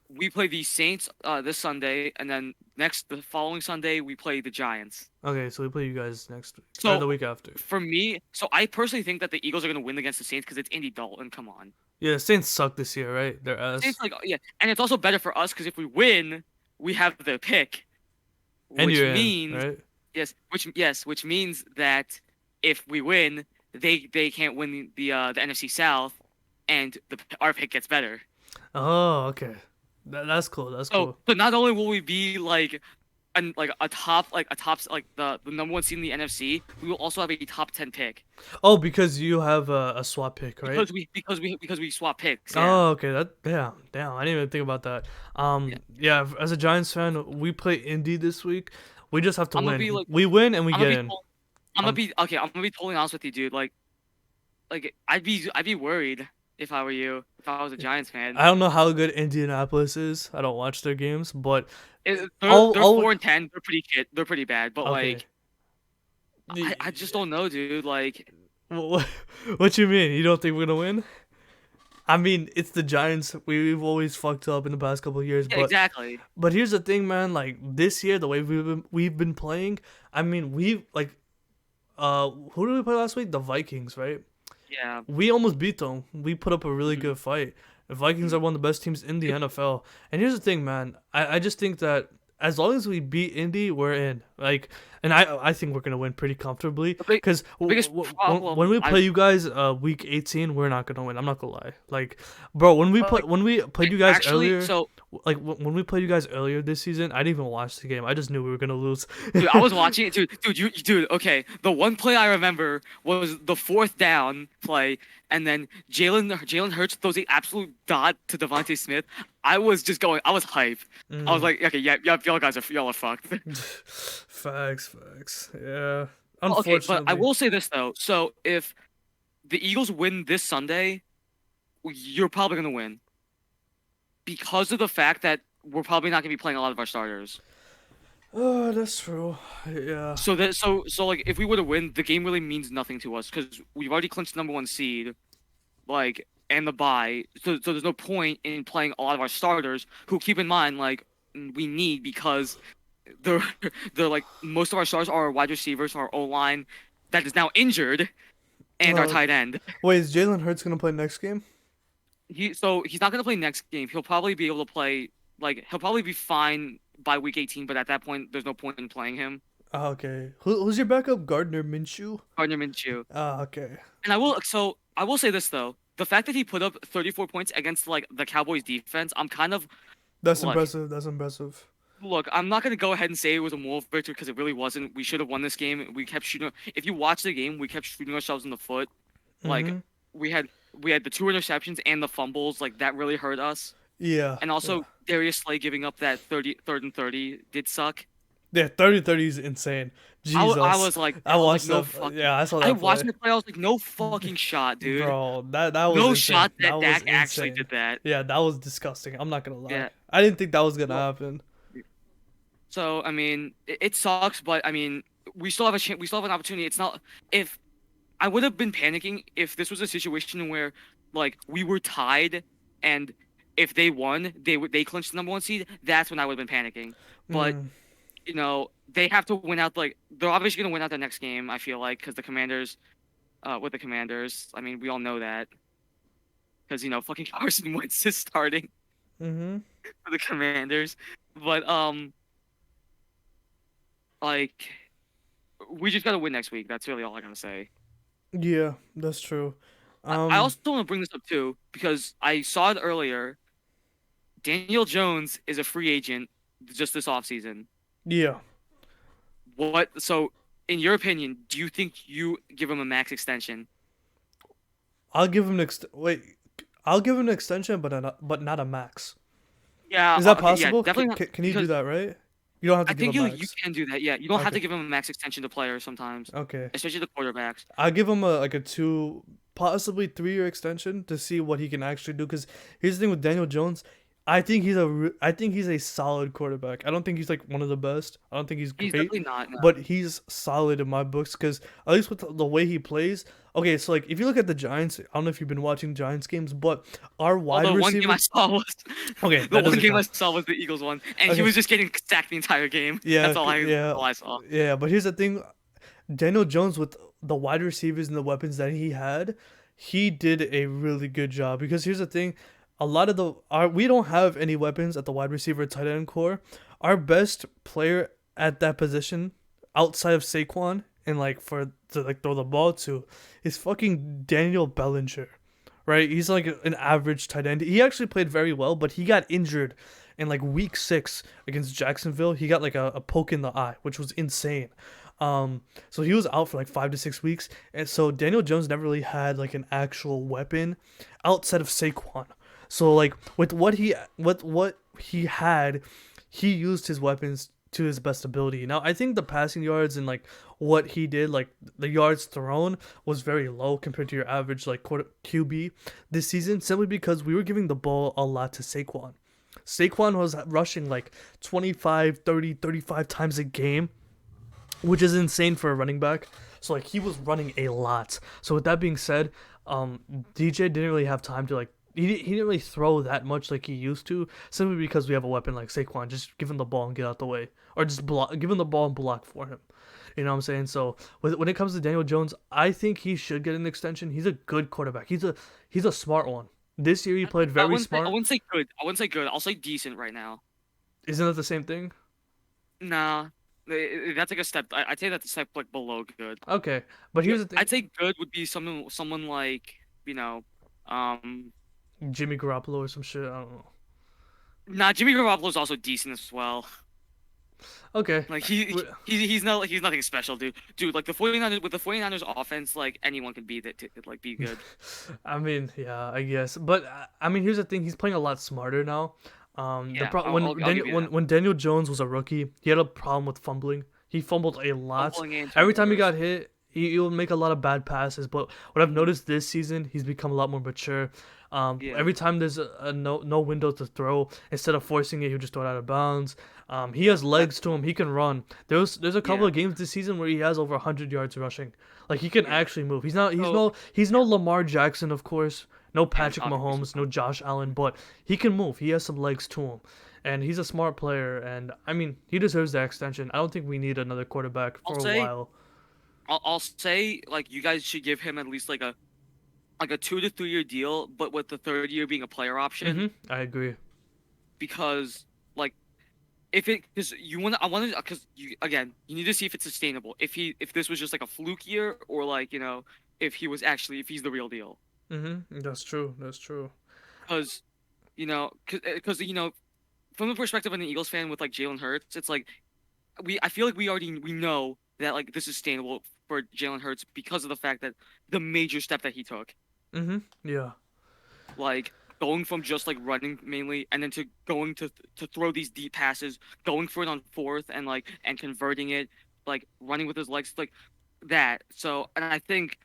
S2: We play the Saints this Sunday, and then the following Sunday we play the Giants.
S1: Okay, so we play you guys next week or
S2: So
S1: the week after.
S2: for me, I personally think that the Eagles are gonna win against the Saints because it's Andy Dalton. Come on,
S1: Yeah, the Saints suck this year, right? They're ass.
S2: Saints yeah, and it's also better for us because if we win, we have the pick,
S1: And
S2: which
S1: you're in,
S2: means
S1: right?
S2: which means that if we win, they can't win the NFC South, and our pick gets better.
S1: Oh, okay. That's cool. That's cool.
S2: So not only will we be a top the number one seed in the NFC, we will also have a top 10 pick
S1: Oh, because you have a swap pick, right?
S2: because we swap picks. Yeah.
S1: Oh, okay. Damn. I didn't even think about that.
S2: Yeah.
S1: Yeah. As a Giants fan, we play Indy this week. We just have to
S2: I'm gonna
S1: win.
S2: be like
S1: We win and we
S2: I'm
S1: get
S2: gonna be
S1: in.
S2: tol- I'm gonna
S1: Um,
S2: be okay. I'm gonna be totally honest with you, dude. Like I'd be worried if I were you, if I was a Giants fan.
S1: I don't know how good Indianapolis is. I don't watch their games, but
S2: They're
S1: all
S2: 4-10. They're pretty shit. They're pretty bad. But
S1: okay.
S2: I just don't know, dude. Like
S1: What, what you mean? You don't think we're gonna win? I mean, it's the Giants. We've always fucked up in the past couple of years,
S2: yeah, exactly.
S1: but here's the thing, man. Like this year, the way we've been playing. I mean, who did we play last week? The Vikings, right?
S2: Yeah.
S1: We almost beat them. We put up a really
S2: Mhm.
S1: good fight. The Vikings are one of the best teams in the NFL. And here's the thing, man. I just think that as long as we beat Indy, we're in. Like, and I think we're gonna win pretty comfortably. Because
S2: biggest problem
S1: when we play you guys, week 18, we're not gonna win. I'm not gonna lie. Like, bro, when we played you guys
S2: Actually,
S1: earlier,
S2: so
S1: like when we played you guys earlier this season, I didn't even watch the game. I just knew we were gonna lose.
S2: dude, I was watching it, dude. Okay, the one play I remember was the fourth down play, and then Jalen Hurts throws the absolute dot to Devontae Smith. I was hype. I was like, okay, yeah, y'all are fucked.
S1: Facts. Yeah.
S2: Okay,
S1: Unfortunately.
S2: but I will say this though. So if the Eagles win this Sunday, you're probably gonna win. because of the fact that we're probably not gonna be playing a lot of our starters.
S1: Oh, that's true. Yeah.
S2: So like if we were to win, the game really means nothing to us because we've already clinched the number one seed, like and the bye. So there's no point in playing a lot of our starters, who keep in mind like we need because they're they're like most of our stars are our wide receivers, our O line that is now injured, and our
S1: Uh,
S2: tight end.
S1: Wait, is Jalen Hurts gonna play next game?
S2: He's not gonna play next game. He'll probably be able to play he'll probably be fine by week 18, but at that point there's no point in playing him.
S1: Ah, okay. Who's your backup? Gardner Minshew.
S2: Gardner Minshew.
S1: Ah, okay.
S2: And I will say this though. The fact that he put up 34 points against like the Cowboys defense, I'm kind of
S1: That's
S2: like
S1: impressive. That's impressive.
S2: look, I'm not gonna go ahead and say it was a moral victory because it really wasn't. We should have won this game. We kept shooting. If you watch the game, we kept shooting ourselves in the foot. Like
S1: Mhm.
S2: we had we had the two interceptions and the fumbles. Like that really hurt us.
S1: Yeah.
S2: And
S1: Yeah.
S2: also Darius Slay giving up that 3rd and 30 did suck.
S1: Yeah. 30-30 is insane.
S2: I
S1: Jesus.
S2: was like,
S1: I watched
S2: no
S1: that.
S2: fucking.
S1: Yeah, I saw
S2: I
S1: that
S2: watched
S1: play.
S2: the play. I was like, no fucking shot, dude.
S1: Bro, that was
S2: No
S1: insane.
S2: shot
S1: That
S2: that
S1: was
S2: Dak actually
S1: insane.
S2: did that.
S1: Yeah, that was disgusting. I'm not gonna lie.
S2: Yeah.
S1: I didn't think that was gonna
S2: Well,
S1: happen.
S2: so I mean, it sucks, but I mean, we still have a chance. We still have an opportunity. It's not if I would have been panicking if this was a situation where like we were tied and if they won, they clinched the number one seed. That's when I would have been panicking. But
S1: Mm,
S2: they have to win out. Like they're obviously gonna win out the next game. I feel like because the Commanders, with the Commanders. I mean, we all know that because fucking Carson Wentz is starting
S1: mm-hmm.
S2: for the Commanders. But like we just gotta win next week. That's really all I gotta say.
S1: Yeah, that's true.
S2: I
S1: Um,
S2: also want to bring this up too because I saw it earlier. Daniel Jones is a free agent just this offseason.
S1: yeah.
S2: What? So, in your opinion, do you think you give him a max extension?
S1: I'll give him an wait. I'll give him an extension, but not a max.
S2: Yeah.
S1: Is that
S2: Okay. Yeah.
S1: possible?
S2: Definitely not
S1: Can you do
S2: because
S1: that, right? You don't have
S2: I
S1: to give a
S2: think you
S1: max.
S2: can do that. Yeah. You don't have
S1: Okay.
S2: to give him a max extension to players sometimes,
S1: Okay.
S2: especially the quarterbacks.
S1: I'll give him a like a 2, possibly 3 year extension to see what he can actually do. Because here's the thing with Daniel Jones, I think he's a solid quarterback. I don't think he's like one of the best. I don't think he's
S2: He's
S1: great,
S2: definitely not. No.
S1: but he's solid in my books. Because at least with the way he plays. Okay, so like if you look at the Giants, I don't know if you've been watching Giants games, but our wide
S2: Although one game I
S1: receiver.
S2: saw was
S1: Okay,
S2: the
S1: that
S2: one
S1: doesn't
S2: game I
S1: count.
S2: saw was the Eagles one, and he
S1: Okay,
S2: was just getting sacked the entire game.
S1: yeah,
S2: That's
S1: yeah,
S2: all I saw.
S1: yeah. But here's the thing. Daniel Jones with the wide receivers and the weapons that he had, he did a really good job. Because here's the thing, a lot of we don't have any weapons at the wide receiver tight end core. Our best player at that position, outside of Saquon and like for to like throw the ball to, is fucking Daniel Bellinger. Right? He's like an average tight end. He actually played very well, but he got injured in like week 6 against Jacksonville. He got like a poke in the eye, which was insane. So he was out for like 5 to 6 weeks, and so Daniel Jones never really had like an actual weapon outside of Saquon. So like with what he had, he used his weapons to his best ability. Now I think the passing yards and like what he did, like the yards thrown, was very low compared to your average like QB this season, simply because we were giving the ball a lot to Saquon. Saquon was rushing like 25, 30, 35 times a game, which is insane for a running back. So like he was running a lot. So with that being said, DJ didn't really have time to like he didn't really throw that much like he used to, simply because we have a weapon like Saquon. Just give him the ball and get out the way, or just give him the ball and block for him. You know what I'm saying? So when it comes to Daniel Jones, I think he should get an extension. He's a good quarterback. He's a smart one. This year he played very
S2: I
S1: smart.
S2: wouldn't say good. I wouldn't say good. I'll say decent right now.
S1: Isn't that the same thing?
S2: Nah, that's like a step. I'd say that's a step like below good.
S1: Okay, but here's the thing:
S2: I'd say good would be someone like um,
S1: Jimmy Garoppolo or some shit. I don't know.
S2: nah. Jimmy Garoppolo's also decent as well.
S1: Okay.
S2: Like
S1: W-
S2: he's nothing special, dude. Dude, like the 49ers with the 49ers offense, like anyone can be that like be good.
S1: I mean, yeah, I guess. But I mean, here's the thing: he's playing a lot smarter now.
S2: Yeah, I'll give you that.
S1: When Daniel Jones was a rookie, he had a problem with fumbling. He fumbled a lot.
S2: Fumbling and
S1: Every time he got
S2: turnovers.
S1: hit, he would make a lot of bad passes. But what I've noticed this season, he's become a lot more mature.
S2: Yeah.
S1: Every time there's a no window to throw, instead of forcing it, he'll just throw it out of bounds. He has
S2: That's
S1: legs to him. He can run. There's a couple
S2: yeah.
S1: of games this season where he has over 100 yards rushing. Like he can
S2: Yeah.
S1: actually move. He's
S2: So
S1: no Lamar Jackson, of course. No
S2: yeah,
S1: Patrick
S2: obviously
S1: Mahomes, no
S2: not.
S1: Josh Allen, but he can move. He has some legs to him. And he's a smart player, and I mean, he deserves that extension. I don't think we need another quarterback
S2: I'll
S1: for a
S2: say
S1: while.
S2: I'll say like you guys should give him at least like a 2 to 3 year deal, but with the third year being a player option
S1: I agree.
S2: because like if it because you want to I want to because you again you need to see if it's sustainable. If this was just like a fluke year or like if he was actually if he's the real deal.
S1: That's true. That's true.
S2: Because because from the perspective of an Eagles fan with like Jalen Hurts, it's like I feel like we know that like this is sustainable for Jalen Hurts because of the fact that the major step that he took,
S1: Yeah.
S2: like going from just like running mainly and then to going to throw these deep passes, going for it on fourth and like and converting it, like running with his legs like that. So and I think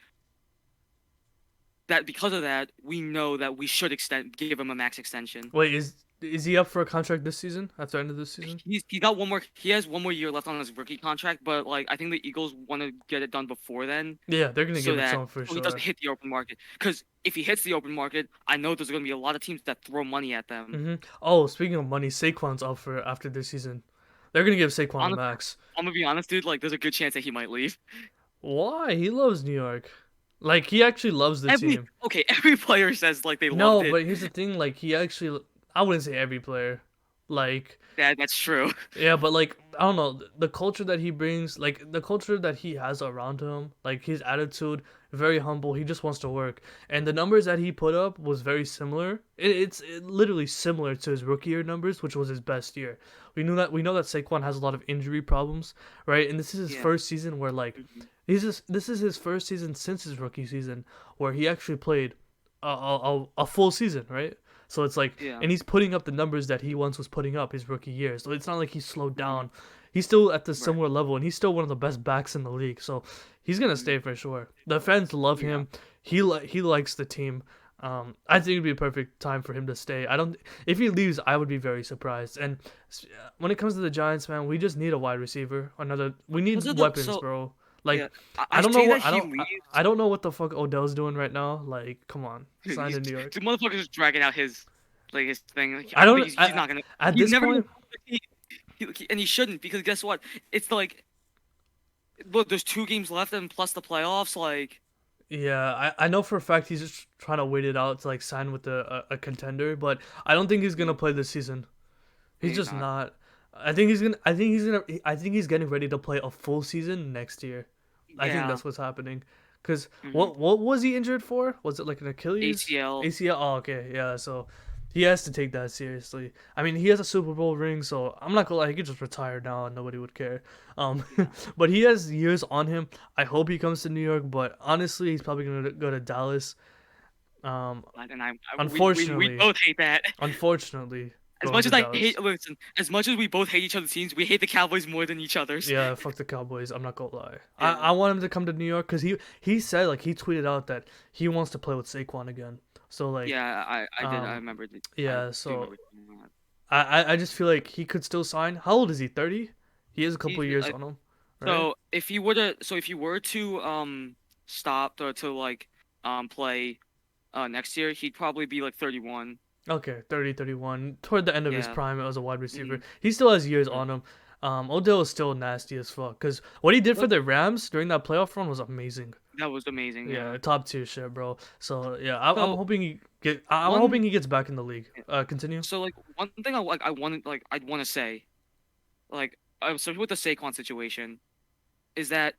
S2: that because of that, we know that we should extend give him a max extension.
S1: Wait, is he up for a contract this season? At the end of this season?
S2: He got one more. He has one more year left on his rookie contract, but like I think the Eagles want to get it done before then,
S1: Yeah, they're gonna
S2: so
S1: give it to
S2: that
S1: him for
S2: so he doesn't
S1: sure.
S2: hit the open market. Because if he hits the open market, I know there's going to be a lot of teams that throw money at them.
S1: Oh, speaking of money, Saquon's up for after this season. They're gonna give Saquon a
S2: Honest,
S1: max.
S2: I'm gonna be honest, dude. Like, there's a good chance that he might leave.
S1: Why? He loves New York. Like he actually loves the
S2: Every
S1: team.
S2: okay, every player says like they loved
S1: No,
S2: it.
S1: but here's the thing. Like he actually, I wouldn't say every player. Like
S2: That's true.
S1: yeah, but like I don't know the culture that he brings, like the culture that he has around him, like his attitude, very humble. He just wants to work, and the numbers that he put up was very similar. It's literally similar to his rookie year numbers, which was his best year. We know that Saquon has a lot of injury problems, right? And this is his
S2: Yeah.
S1: first season where like
S2: Mhm.
S1: this is his first season since his rookie season where he actually played a full season, right? So it's like,
S2: Yeah.
S1: and he's putting up the numbers that he once was putting up his rookie year. So it's not like he's slowed
S2: Mhm.
S1: down. He's still at the
S2: Right.
S1: similar level, and he's still one of the best backs in the league. So he's gonna
S2: Mhm.
S1: stay for sure. The fans love
S2: Yeah.
S1: him. He likes the team. I think it'd be a perfect time for him to stay. I don't. If he leaves, I would be very surprised. And when it comes to the Giants, man, we just need a wide receiver. Another. We
S2: Because
S1: need
S2: of the
S1: weapons,
S2: so
S1: bro.
S2: yeah,
S1: Like
S2: I say that he
S1: I
S2: leaves.
S1: don't know what the fuck Odell's doing right now. Like, come on, sign
S2: He's
S1: to New York.
S2: the motherfucker's just dragging out his thing. Like, I
S1: I
S2: don't think
S1: don't.
S2: he's not gonna.
S1: At
S2: He's
S1: this
S2: never gonna.
S1: point,
S2: And he shouldn't because guess what? It's like look, there's 2 games left and plus the playoffs. Like
S1: yeah, I know for a fact he's just trying to wait it out to like sign with a contender, but I don't think he's gonna
S2: mm,
S1: play this season. He's
S2: he's
S1: just
S2: not.
S1: not. I think he's gonna. I think he's gonna. I think he's getting ready to play a full season next year. I think
S2: Yeah.
S1: that's what's happening. Cause
S2: hmm
S1: what was he injured for? Was it like an Achilles?
S2: ACL.
S1: ACL. Oh, okay, yeah. So he has to take that seriously. I mean, he has a Super Bowl ring, so I'm not gonna lie. He could just retire now and nobody would care.
S2: Yeah.
S1: But he has years on him. I hope he comes to New York, but honestly, he's probably gonna go to Dallas. Um,
S2: And we
S1: unfortunately,
S2: both hate that.
S1: unfortunately,
S2: As
S1: going
S2: much
S1: to
S2: as I
S1: Dallas.
S2: hate listen, as much as we both hate each other's teams, we hate the Cowboys more than each other's.
S1: Yeah, fuck the Cowboys. I'm not gonna lie.
S2: Yeah.
S1: I want him to come to New York because he said like he tweeted out that he wants to play with Saquon again. So like
S2: Yeah, I did. I
S1: um
S2: remember. I
S1: yeah.
S2: do remember
S1: So
S2: seeing that.
S1: I just feel like he could still sign. How old is he? 30. He has a couple
S2: He's
S1: of years on him, right?
S2: so if you were to stop to like play next year, he'd probably be like 31.
S1: Okay, 30, 31. Toward the end of his
S2: Yeah.
S1: prime as a wide receiver,
S2: hmm
S1: he still has years on him. Odell is still nasty as fuck because what he did for
S2: Look,
S1: the Rams during that playoff run was amazing.
S2: that was amazing.
S1: Yeah,
S2: Yeah.
S1: top tier shit, bro. So yeah, I'm
S2: So
S1: hoping I'm
S2: one
S1: hoping he gets back in the league. Continue.
S2: so like one thing I'd want to say like especially with the Saquon situation is that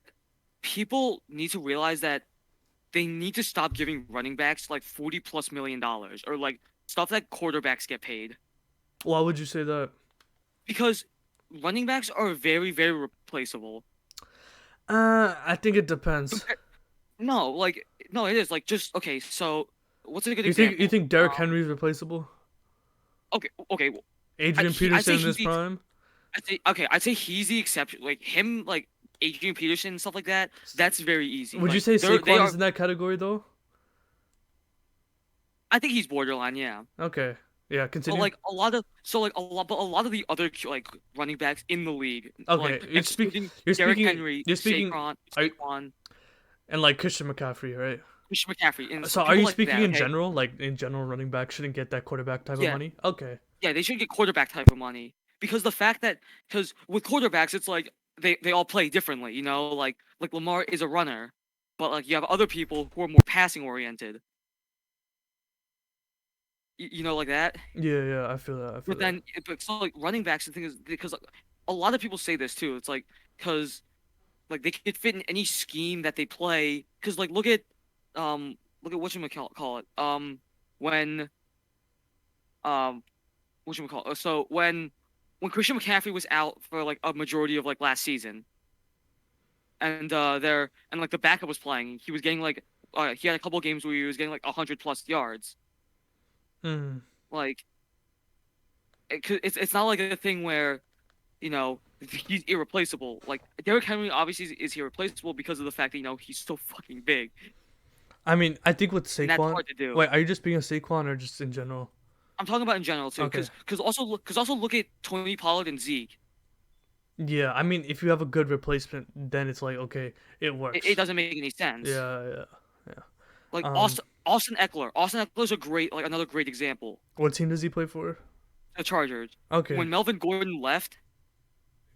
S2: people need to realize that they need to stop giving running backs like 40 plus $1 million or like stuff that quarterbacks get paid
S1: Why would you say that?
S2: because running backs are very replaceable.
S1: I think it depends.
S2: Compa- No, like no, it is like just okay. So what's a good
S1: You
S2: example?
S1: think Derrick Henry's replaceable?
S2: Okay. Well,
S1: Adrian
S2: I'd say
S1: Peterson in
S2: he's
S1: his
S2: the
S1: prime?
S2: I'd say he's the exception. Like him, like Adrian Peterson and stuff like that. That's very easy.
S1: Would you
S2: Like
S1: say
S2: they
S1: Saquon
S2: are.
S1: is in that category though?
S2: I think he's borderline, yeah.
S1: Okay. Yeah,
S2: But
S1: continue.
S2: like a lot of so like a lot, but a lot of the other like running backs in the league, like
S1: Okay,
S2: excluding
S1: you're
S2: Derrick
S1: speaking
S2: Henry,
S1: you're speaking are
S2: Saquon,
S1: and like Christian McCaffrey, right?
S2: Christian McCaffrey, and
S1: So are
S2: people
S1: you
S2: like
S1: speaking
S2: that.
S1: in
S2: Okay,
S1: general? Like in general, running back shouldn't get that quarterback type of
S2: yeah,
S1: money? Okay.
S2: yeah, they should get quarterback type of money because the fact that because with quarterbacks it's like they all play differently, you know, like Lamar is a runner, but like you have other people who are more passing oriented, you know, like that.
S1: Yeah, yeah, I feel that. I feel
S2: But
S1: that.
S2: then, but so like running backs, the thing is because like, a lot of people say this too. It's like because like they could fit in any scheme that they play. Because like look at what you call it when what you call it. So when Christian McCaffrey was out for like a majority of like last season, and like the backup was playing, he was getting like he had a couple games where he was getting like 100+ yards.
S1: Hmm.
S2: Like it's not like a thing where you know, he's irreplaceable. Like Derrick Henry obviously is irreplaceable because of the fact that he's so fucking big,
S1: I mean, I think with
S2: and that's
S1: Saquon.
S2: hard to do.
S1: Wait, are you just being a Saquon or just in general?
S2: I'm talking about in general too,
S1: Okay.
S2: because also look at Tony Pollard and Zeke.
S1: Yeah, I mean, if you have a good replacement, then it's like okay, it
S2: It
S1: works.
S2: doesn't make any sense.
S1: Yeah, yeah, yeah.
S2: Like
S1: Um,
S2: Austin Eckler. Austin Eckler is a great like another great example.
S1: what team does he play for?
S2: The Chargers.
S1: Okay.
S2: When Melvin Gordon left,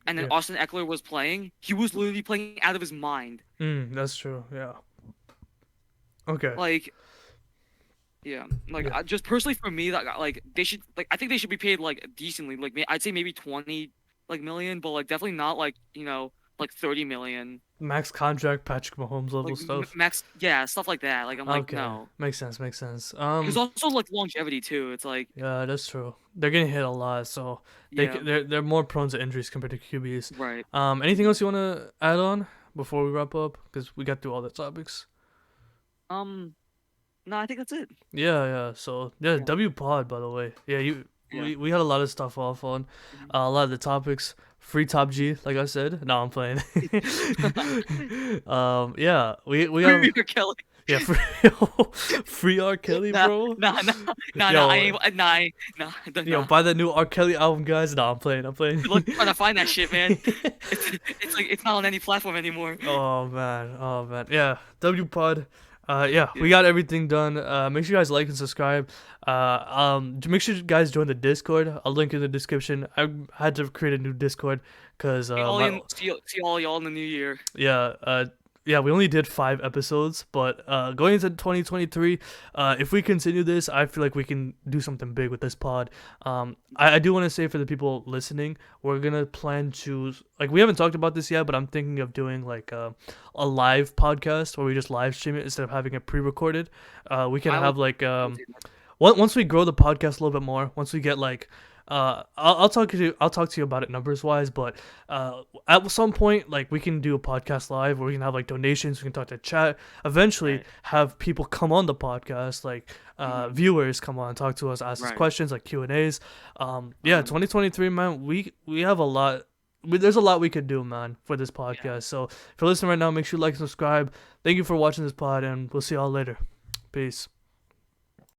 S2: and then
S1: Yeah.
S2: Austin Eckler was playing, he was literally playing out of his mind.
S1: That's true. Yeah. Okay.
S2: Like yeah, like
S1: Yeah.
S2: just personally for me, like they should like I think they should be paid like decently. Like I'd say maybe 20 like million, but like definitely not like like 30 million.
S1: Max contract, Patrick Mahomes level
S2: Like
S1: stuff.
S2: max, yeah, stuff like that. Like I'm like
S1: Okay,
S2: no,
S1: makes sense. Makes sense.
S2: because also like longevity too. It's like
S1: Yeah, that's true. They're getting hit a lot, so
S2: yeah,
S1: they're more prone to injuries compared to QBs.
S2: right.
S1: Anything else you want to add on before we wrap up? Because we got through all the topics.
S2: Um, no, I think that's it.
S1: Yeah, yeah. So yeah,
S2: Yeah,
S1: W Pod by the way. Yeah,
S2: yeah.
S1: we had a lot of stuff off on,
S2: Mhm.
S1: a lot of the topics. Free Top G, like I said. No, I'm playing. Yeah, we got
S2: Premier Kelly.
S1: yeah free R Kelly,
S2: Nah,
S1: bro.
S2: nah, nah, nah, nah. I
S1: Yo,
S2: ain't. Nah,
S1: yo,
S2: nah.
S1: buy that new R Kelly album, guys. No, I'm playing. I'm playing.
S2: Good luck trying to find that shit, man. It's like it's not on any platform anymore.
S1: Oh man, oh man, yeah. W Pod, yeah,
S2: Yeah.
S1: we got everything done. Make sure you guys like and subscribe. Make sure you guys join the Discord. I'll link in the description. I had to create a new Discord because
S2: See all y'all in the new year.
S1: yeah, yeah, we only did 5 episodes, but going into 2023, if we continue this, I feel like we can do something big with this pod. I do want to say for the people listening, we're gonna plan to like we haven't talked about this yet, but I'm thinking of doing like a live podcast where we just live stream it instead of having it pre-recorded. We can
S2: I
S1: have
S2: would.
S1: like
S2: I would do that.
S1: once we grow the podcast a little bit more, once we get like I'll talk to you about it numbers wise, but at some point like we can do a podcast live where we can have like donations, we can talk to chat, eventually
S2: Right.
S1: have people come on the podcast, like
S2: Mhm.
S1: viewers come on, talk to us, ask us
S2: Right.
S1: questions like Q&As. Yeah,
S2: Uh-huh.
S1: 2023, man, we have a lot. There's a lot we could do, man, for this
S2: Yeah.
S1: podcast. So if you're listening right now, make sure you like and subscribe. Thank you for watching this pod, and we'll see y'all later. Peace.